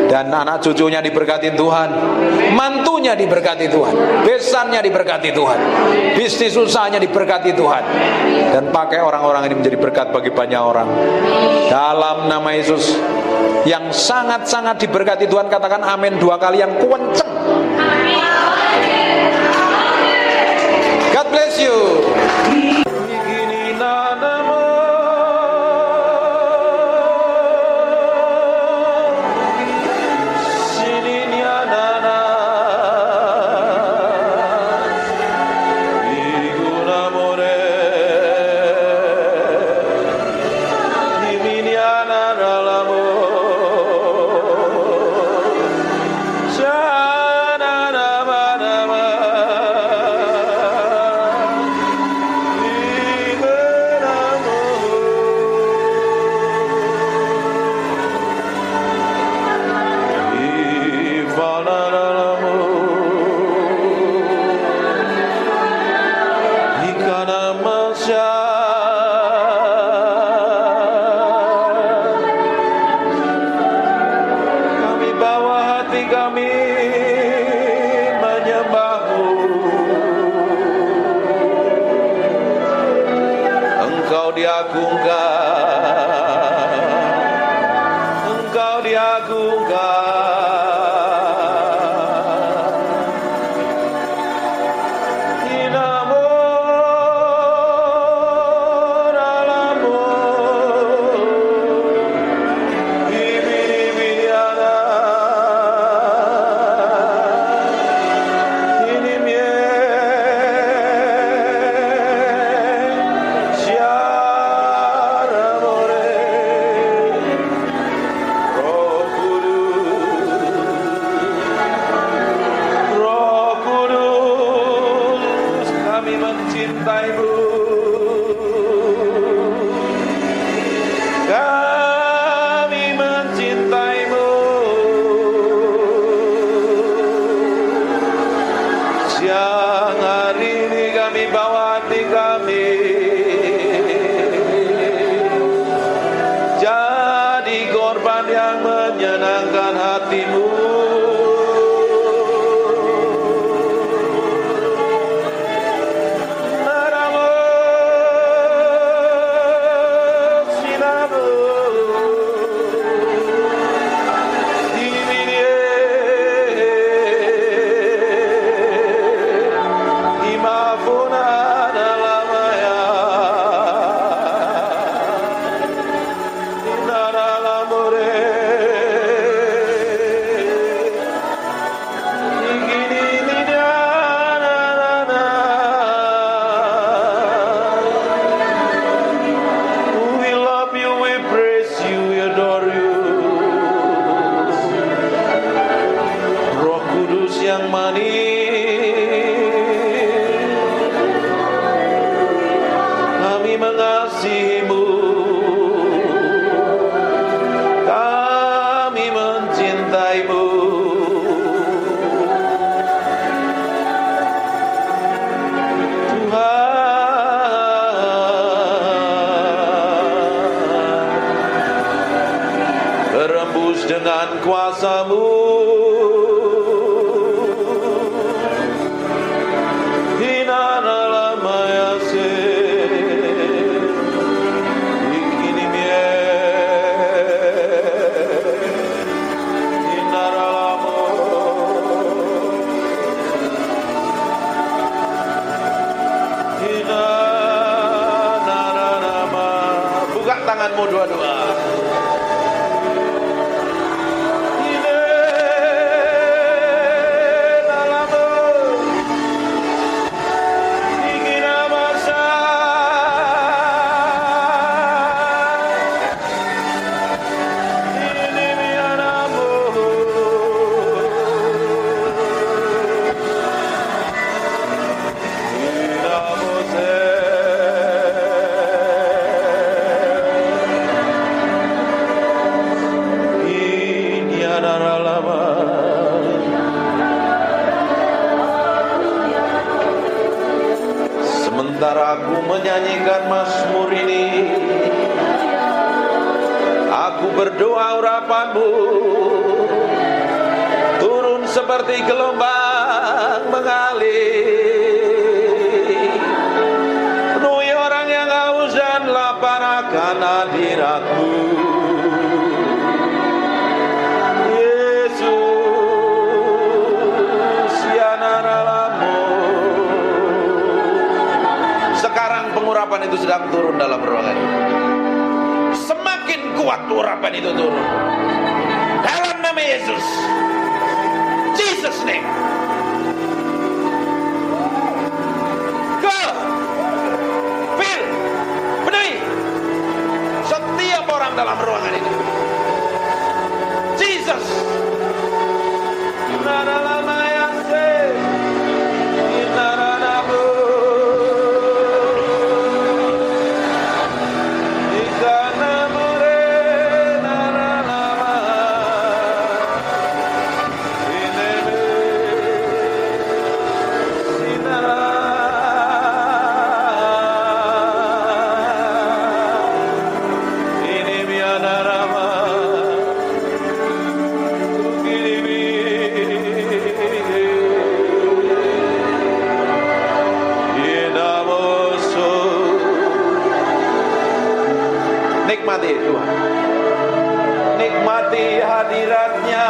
Dan anak cucunya diberkati Tuhan, mantunya diberkati Tuhan, besannya diberkati Tuhan, bisnis usahanya diberkati Tuhan. Dan pakai orang-orang ini menjadi berkat bagi banyak orang. Dalam nama Yesus yang sangat-sangat diberkati Tuhan, katakan amin 2 kali yang kenceng. God bless you. Shine. diagungkan, Engkau diagungkan. Inamor alamor, ibiribiana, inimie, siaramore, Roh Kudus, kami mencintaimu. Kami mencintaimu. Siang hari ini kami bawa hati kami jadi korban yang menyenangkan hatimu. Naramu, sinamu, imafuna dalamaya, naralamore, igini lidanana. We love you, we praise you, we adore you. Roh Kudus yang manis, kami mengasihimu, kami mencintaimu. Tuhan, berembus dengan kuasa-Mu. Hinanalayase, ikinimie, hinaralamo, hinanarama. Buka tanganmu dua-dua. Sementara aku menyanyikan mazmur ini, aku berdoa urapan-Mu turun seperti gelombang mengalir, penuhi orang yang haus dan lapar akan hadirat-Mu. Yesus, ya naralamu. Sekarang pengurapan itu sedang turun dalam ruangan ini. Semakin kuat urapan itu turun. Dalam nama Yesus. Jesus name. Go. Fill. Penuhi setiap orang dalam ruangan ini. Jesus. nikmati Tuhan. Nikmati hadirat-Nya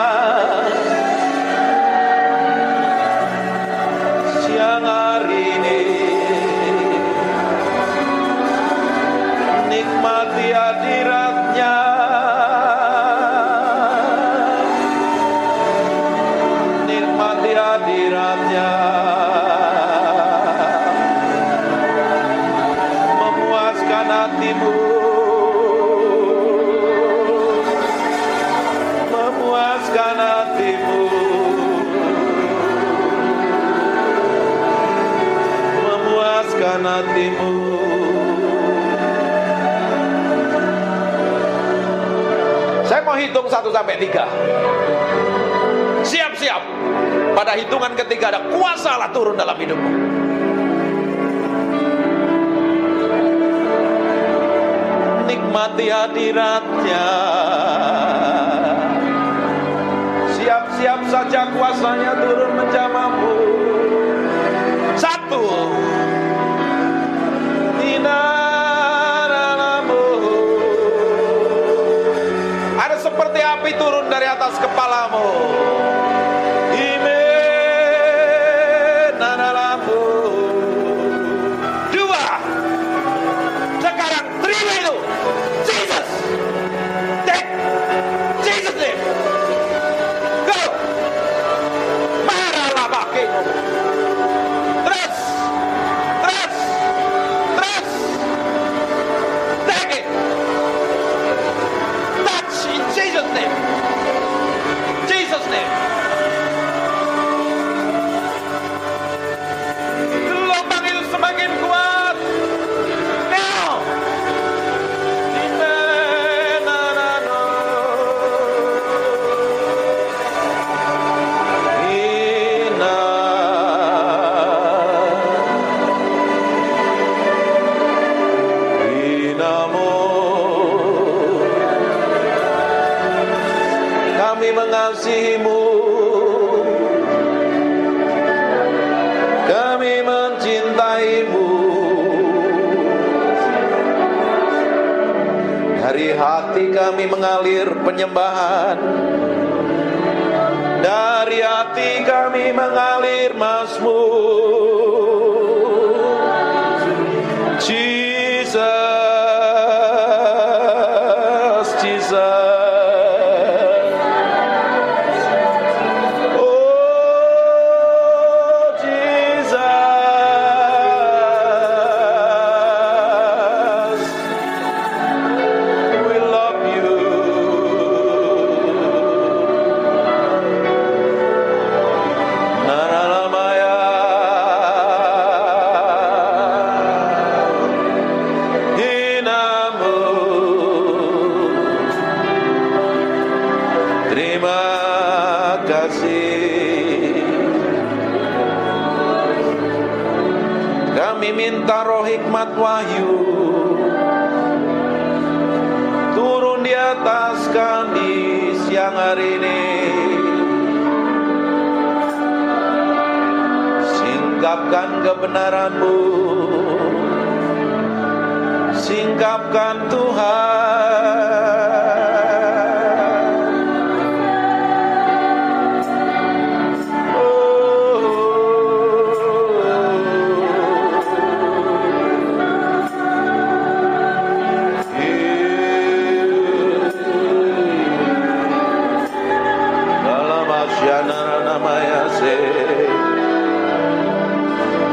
siang hari ini. Nikmati hadirat-Nya. Nikmati hadirat-Nya. Memuaskan hatimu. Memuaskan hatimu. Memuaskan hatimu. Saya mau hitung 1 sampai 3. Siap-siap. Pada hitungan ketiga ada kuasa Allah turun dalam hidupmu. Nikmati hadirat-Nya. Siap-siap saja kuasanya turun menjamahmu. 1. Ada seperti api turun dari atas kepalamu. Kami mengasihi-Mu, kami mencintai-Mu. Dari hati kami mengalir penyembahan, dari hati kami mengalir mazmur. Jesus, Jesus. Kami minta roh hikmat wahyu turun di atas kami siang hari ini. Singkapkan kebenaran-Mu, singkapkan Tuhan.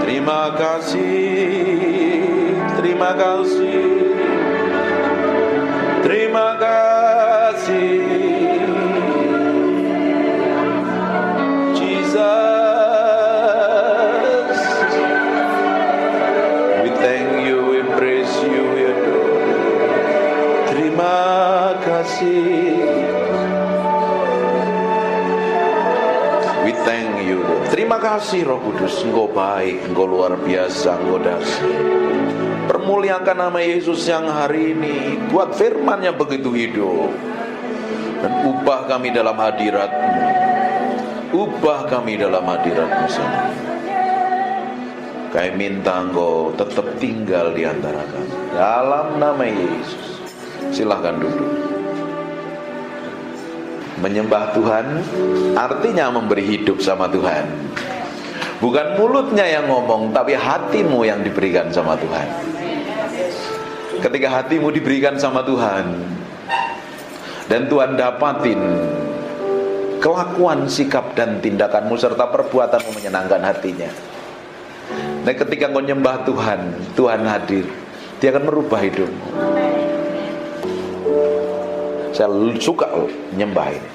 Terima kasih, terima kasih, terima kasih, Jesus. We thank you, we praise you, we adore. Terima kasih. We thank you, Lord. Terima kasih Roh Kudus, Engkau baik, Engkau luar biasa, Engkau dahsyat. Permuliakan nama Yesus yang hari ini. Buat firman-Nya begitu hidup. Dan ubah kami dalam hadirat-Mu. Ubah kami dalam hadirat-Mu sendiri. Kami minta Engkau tetap tinggal di antara kami. Dalam nama Yesus. Silahkan duduk. Menyembah Tuhan artinya memberi hidup sama Tuhan. Bukan mulutnya yang ngomong, tapi hatimu yang diberikan sama Tuhan. Ketika hatimu diberikan sama Tuhan, dan Tuhan dapatin kelakuan, sikap, dan tindakanmu serta perbuatanmu menyenangkan hatinya. Nah, ketika kau nyembah Tuhan, Tuhan hadir, Dia akan merubah hidupmu. Saya suka nyembah ini.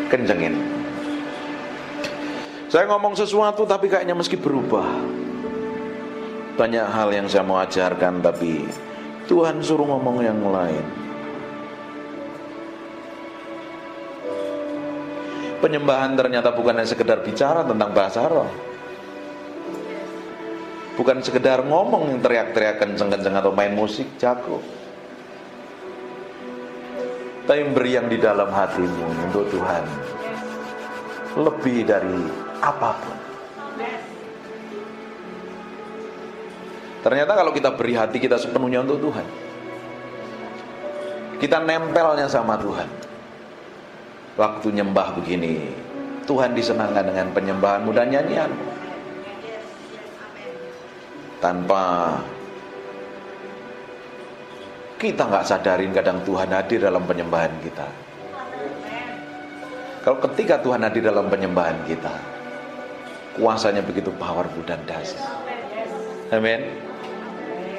Kencengin. Saya ngomong sesuatu tapi kayaknya meski berubah. Banyak hal yang saya mau ajarkan tapi Tuhan suruh ngomong yang lain. Penyembahan ternyata bukan hanya sekedar bicara tentang bahasa roh. Bukan sekedar ngomong yang teriak-teriak kenceng-kenceng atau main musik jago. Tapi beri yang di dalam hatimu untuk Tuhan. Lebih dari apapun. Ternyata kalau kita beri hati kita sepenuhnya untuk Tuhan, kita nempelnya sama Tuhan. Waktu nyembah begini, Tuhan disenangkan dengan penyembahanmu dan nyanyianmu. Tanpa kita gak sadarin kadang Tuhan hadir dalam penyembahan kita. Kalau ketika Tuhan hadir dalam penyembahan kita, kuasanya begitu powerful dan dahsyat. Amin.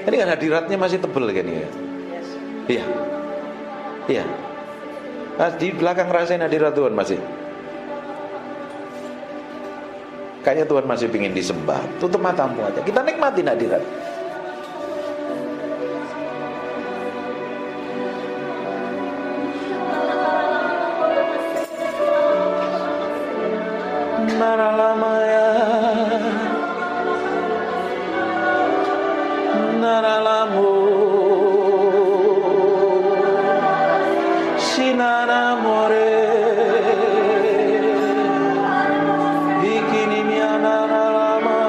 Ini kan hadiratnya masih tebel kan ya? Iya. Iya. Nah, di belakang rasain hadirat Tuhan masih. Kayaknya Tuhan masih ingin disembah. Tutup matamu aja. Kita nikmatin hadirat. Naralamaya, naralamu, sinaramore, ikinimia naralama.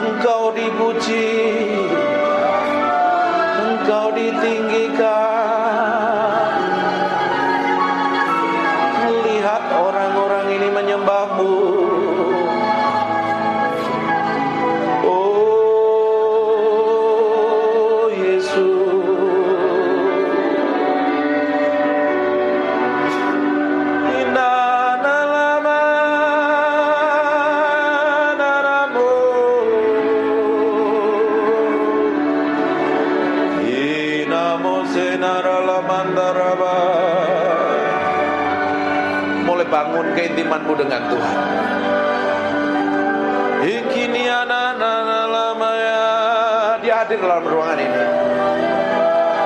Engkau dipuji, Engkau ditinggikan. Orang-orang ini menyembahmu. Oh Yesus, inana lama naramu, inamo senara lamandaraba. Mulai bangun keintimanmu dengan Tuhan. Ikiniana lamaya. Dia hadir dalam ruangan ini.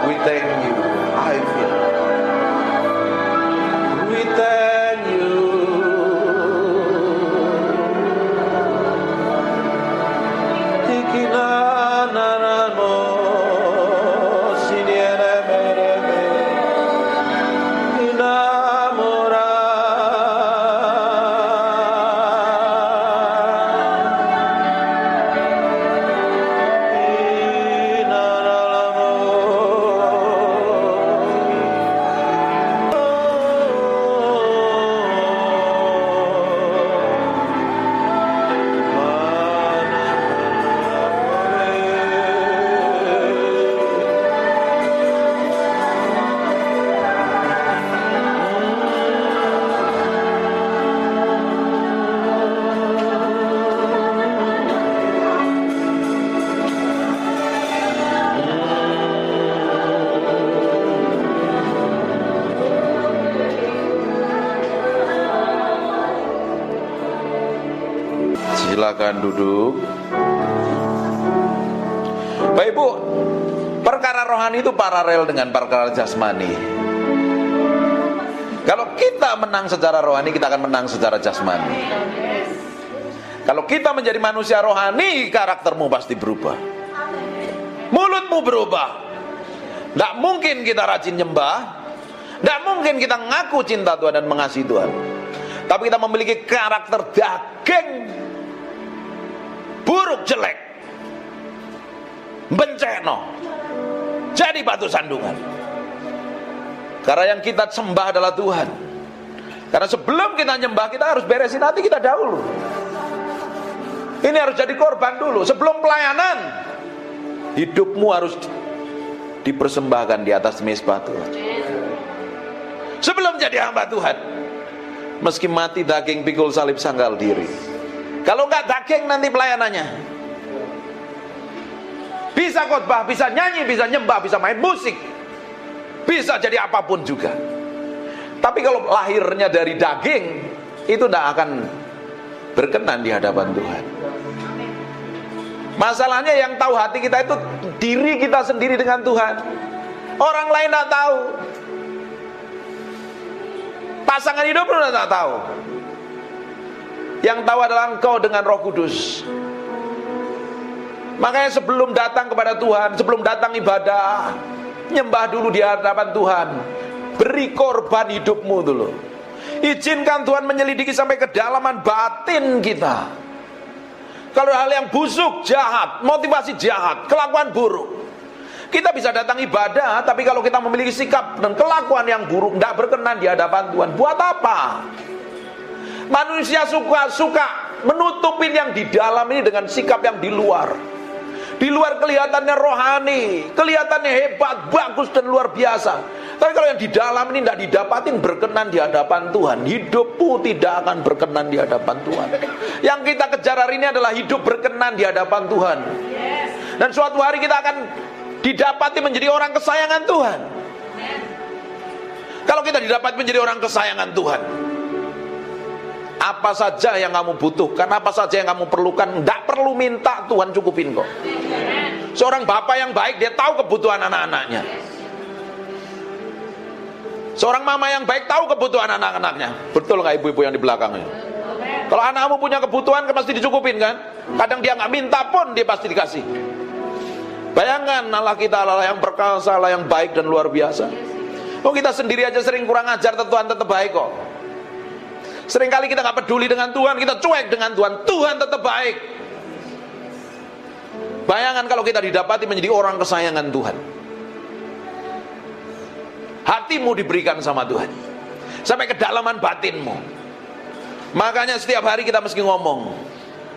We thank you. I feel. We thank you. Ikinana namo. Siniere mereme. Inamora. Silakan duduk. Baik Bu, perkara rohani itu paralel dengan perkara jasmani. Kalau kita menang secara rohani, kita akan menang secara jasmani. Kalau kita menjadi manusia rohani, karaktermu pasti berubah. Mulutmu berubah. Tidak mungkin kita rajin nyembah, tidak mungkin kita ngaku cinta Tuhan dan mengasihi Tuhan, tapi kita memiliki karakter daging buruk, jelek. benceno, jadi batu sandungan. Karena yang kita sembah adalah Tuhan. Karena sebelum kita nyembah, kita harus beresin hati kita dahulu. Ini harus jadi korban dulu. Sebelum pelayanan, hidupmu harus dipersembahkan di atas mezbah Tuhan. Sebelum jadi hamba Tuhan, meski mati daging, pikul salib, sanggal diri. Kalau enggak daging, nanti pelayanannya bisa khotbah, bisa nyanyi, bisa nyembah, bisa main musik, bisa jadi apapun juga. Tapi kalau lahirnya dari daging, itu tidak akan berkenan di hadapan Tuhan. Masalahnya yang tahu hati kita itu diri kita sendiri dengan Tuhan. Orang lain tidak tahu. Pasangan hidup pun tidak tahu. Yang tahu adalah engkau dengan Roh Kudus. Makanya sebelum datang kepada Tuhan, sebelum datang ibadah, nyembah dulu di hadapan Tuhan. Beri korban hidupmu dulu. Izinkan Tuhan menyelidiki sampai kedalaman batin kita. Kalau hal yang busuk, jahat, motivasi jahat, kelakuan buruk, kita bisa datang ibadah, tapi kalau kita memiliki sikap dan kelakuan yang buruk, tidak berkenan di hadapan Tuhan, buat apa? Manusia suka menutupin yang di dalam ini dengan sikap yang di luar. Di luar kelihatannya rohani, kelihatannya hebat, bagus dan luar biasa. Tapi kalau yang di dalam ini tidak didapatin berkenan di hadapan Tuhan, hidupmu tidak akan berkenan di hadapan Tuhan. Yang kita kejar hari ini adalah hidup berkenan di hadapan Tuhan. Dan suatu hari kita akan didapati menjadi orang kesayangan Tuhan. Kalau kita didapat menjadi orang kesayangan Tuhan, apa saja yang kamu butuhkan, apa saja yang kamu perlukan, tidak perlu minta, Tuhan cukupin kok. Seorang bapak yang baik, dia tahu kebutuhan anak-anaknya. Seorang mama yang baik tahu kebutuhan anak-anaknya. Betul nggak ibu-ibu yang di belakangnya? Kalau anakmu punya kebutuhan, pasti dicukupin kan? Kadang dia nggak minta pun, dia pasti dikasih. Bayangkan Allah kita Allah yang perkasa, Allah yang baik dan luar biasa. Oh, kita sendiri aja sering kurang ajar, Tuhan tetap baik kok. Seringkali kita nggak peduli dengan Tuhan, kita cuek dengan Tuhan, Tuhan tetap baik. Bayangkan kalau kita didapati menjadi orang kesayangan Tuhan. Hatimu diberikan sama Tuhan sampai kedalaman batinmu. Makanya setiap hari kita mesti ngomong,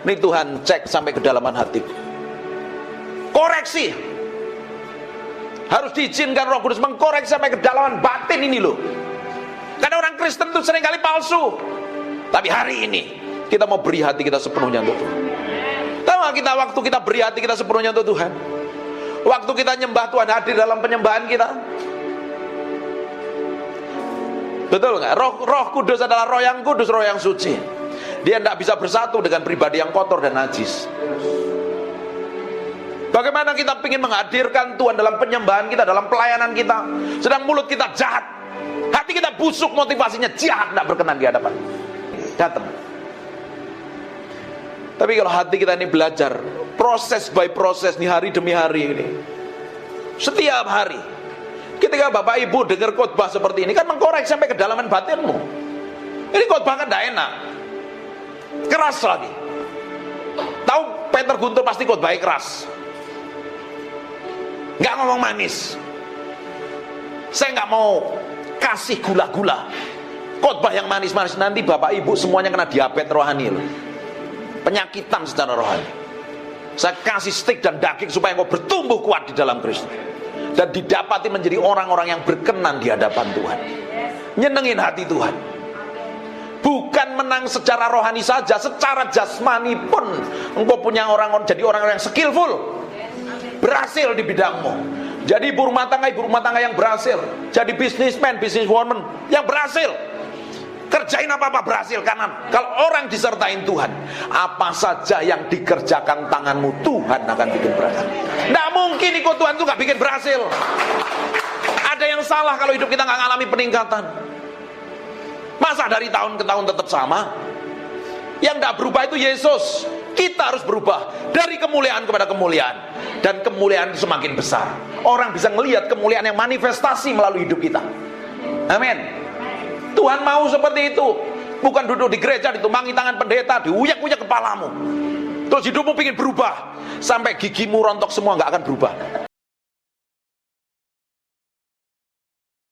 nih Tuhan, cek sampai kedalaman hatiku. Koreksi. Harus diizinkan Roh Kudus mengkoreksi sampai kedalaman batin ini loh. Karena orang Kristen itu seringkali palsu. Tapi hari ini kita mau beri hati kita sepenuhnya untuk Tuhan. Tahu gak kita waktu kita beri hati kita sepenuhnya untuk Tuhan? Waktu kita nyembah Tuhan hadir dalam penyembahan kita. Betul nggak? Roh Kudus adalah roh yang kudus, roh yang suci. Dia tidak bisa bersatu dengan pribadi yang kotor dan najis. Bagaimana kita ingin menghadirkan Tuhan dalam penyembahan kita, dalam pelayanan kita, sedang mulut kita jahat, hati kita busuk, motivasinya jahat, tidak berkenan di hadapan. Datang. Tapi kalau hati kita ini belajar proses by proses nih, hari demi hari ini, setiap hari, ketika Bapak Ibu dengar khotbah seperti ini, kan mengkorek sampai kedalaman batinmu. Ini khotbah kan tidak enak, keras lagi. Tahu Peter Guntur pasti khotbahnya keras, nggak ngomong manis. Saya nggak mau kasih gula-gula. Khotbah yang manis-manis, nanti Bapak Ibu semuanya kena diabetes rohani loh. Penyakitan secara rohani. Saya kasih stik dan daging supaya engkau bertumbuh kuat di dalam Kristus dan didapati menjadi orang-orang yang berkenan di hadapan Tuhan, nyenengin hati Tuhan. Bukan menang secara rohani saja, secara jasmani pun engkau punya jadi orang-orang yang skillful, berhasil di bidangmu. Jadi ibu rumah tangga yang berhasil. Jadi businessman, businesswoman yang berhasil. Kerjain apa-apa berhasil, karena kalau orang disertain Tuhan, apa saja yang dikerjakan tanganmu Tuhan akan bikin berhasil. Tidak mungkin ikut Tuhan itu gak bikin berhasil. Ada yang salah kalau hidup kita gak mengalami peningkatan. Masa dari tahun ke tahun tetap sama? Yang gak berubah itu Yesus. Kita harus berubah dari kemuliaan kepada kemuliaan, dan kemuliaan semakin besar. Orang bisa melihat kemuliaan yang manifestasi melalui hidup kita. Amin. Tuhan mau seperti itu. Bukan duduk di gereja ditumpangi tangan pendeta, diuyak-uyak kepalamu. Terus hidupmu pengen berubah, sampai gigimu rontok semua, nggak akan berubah.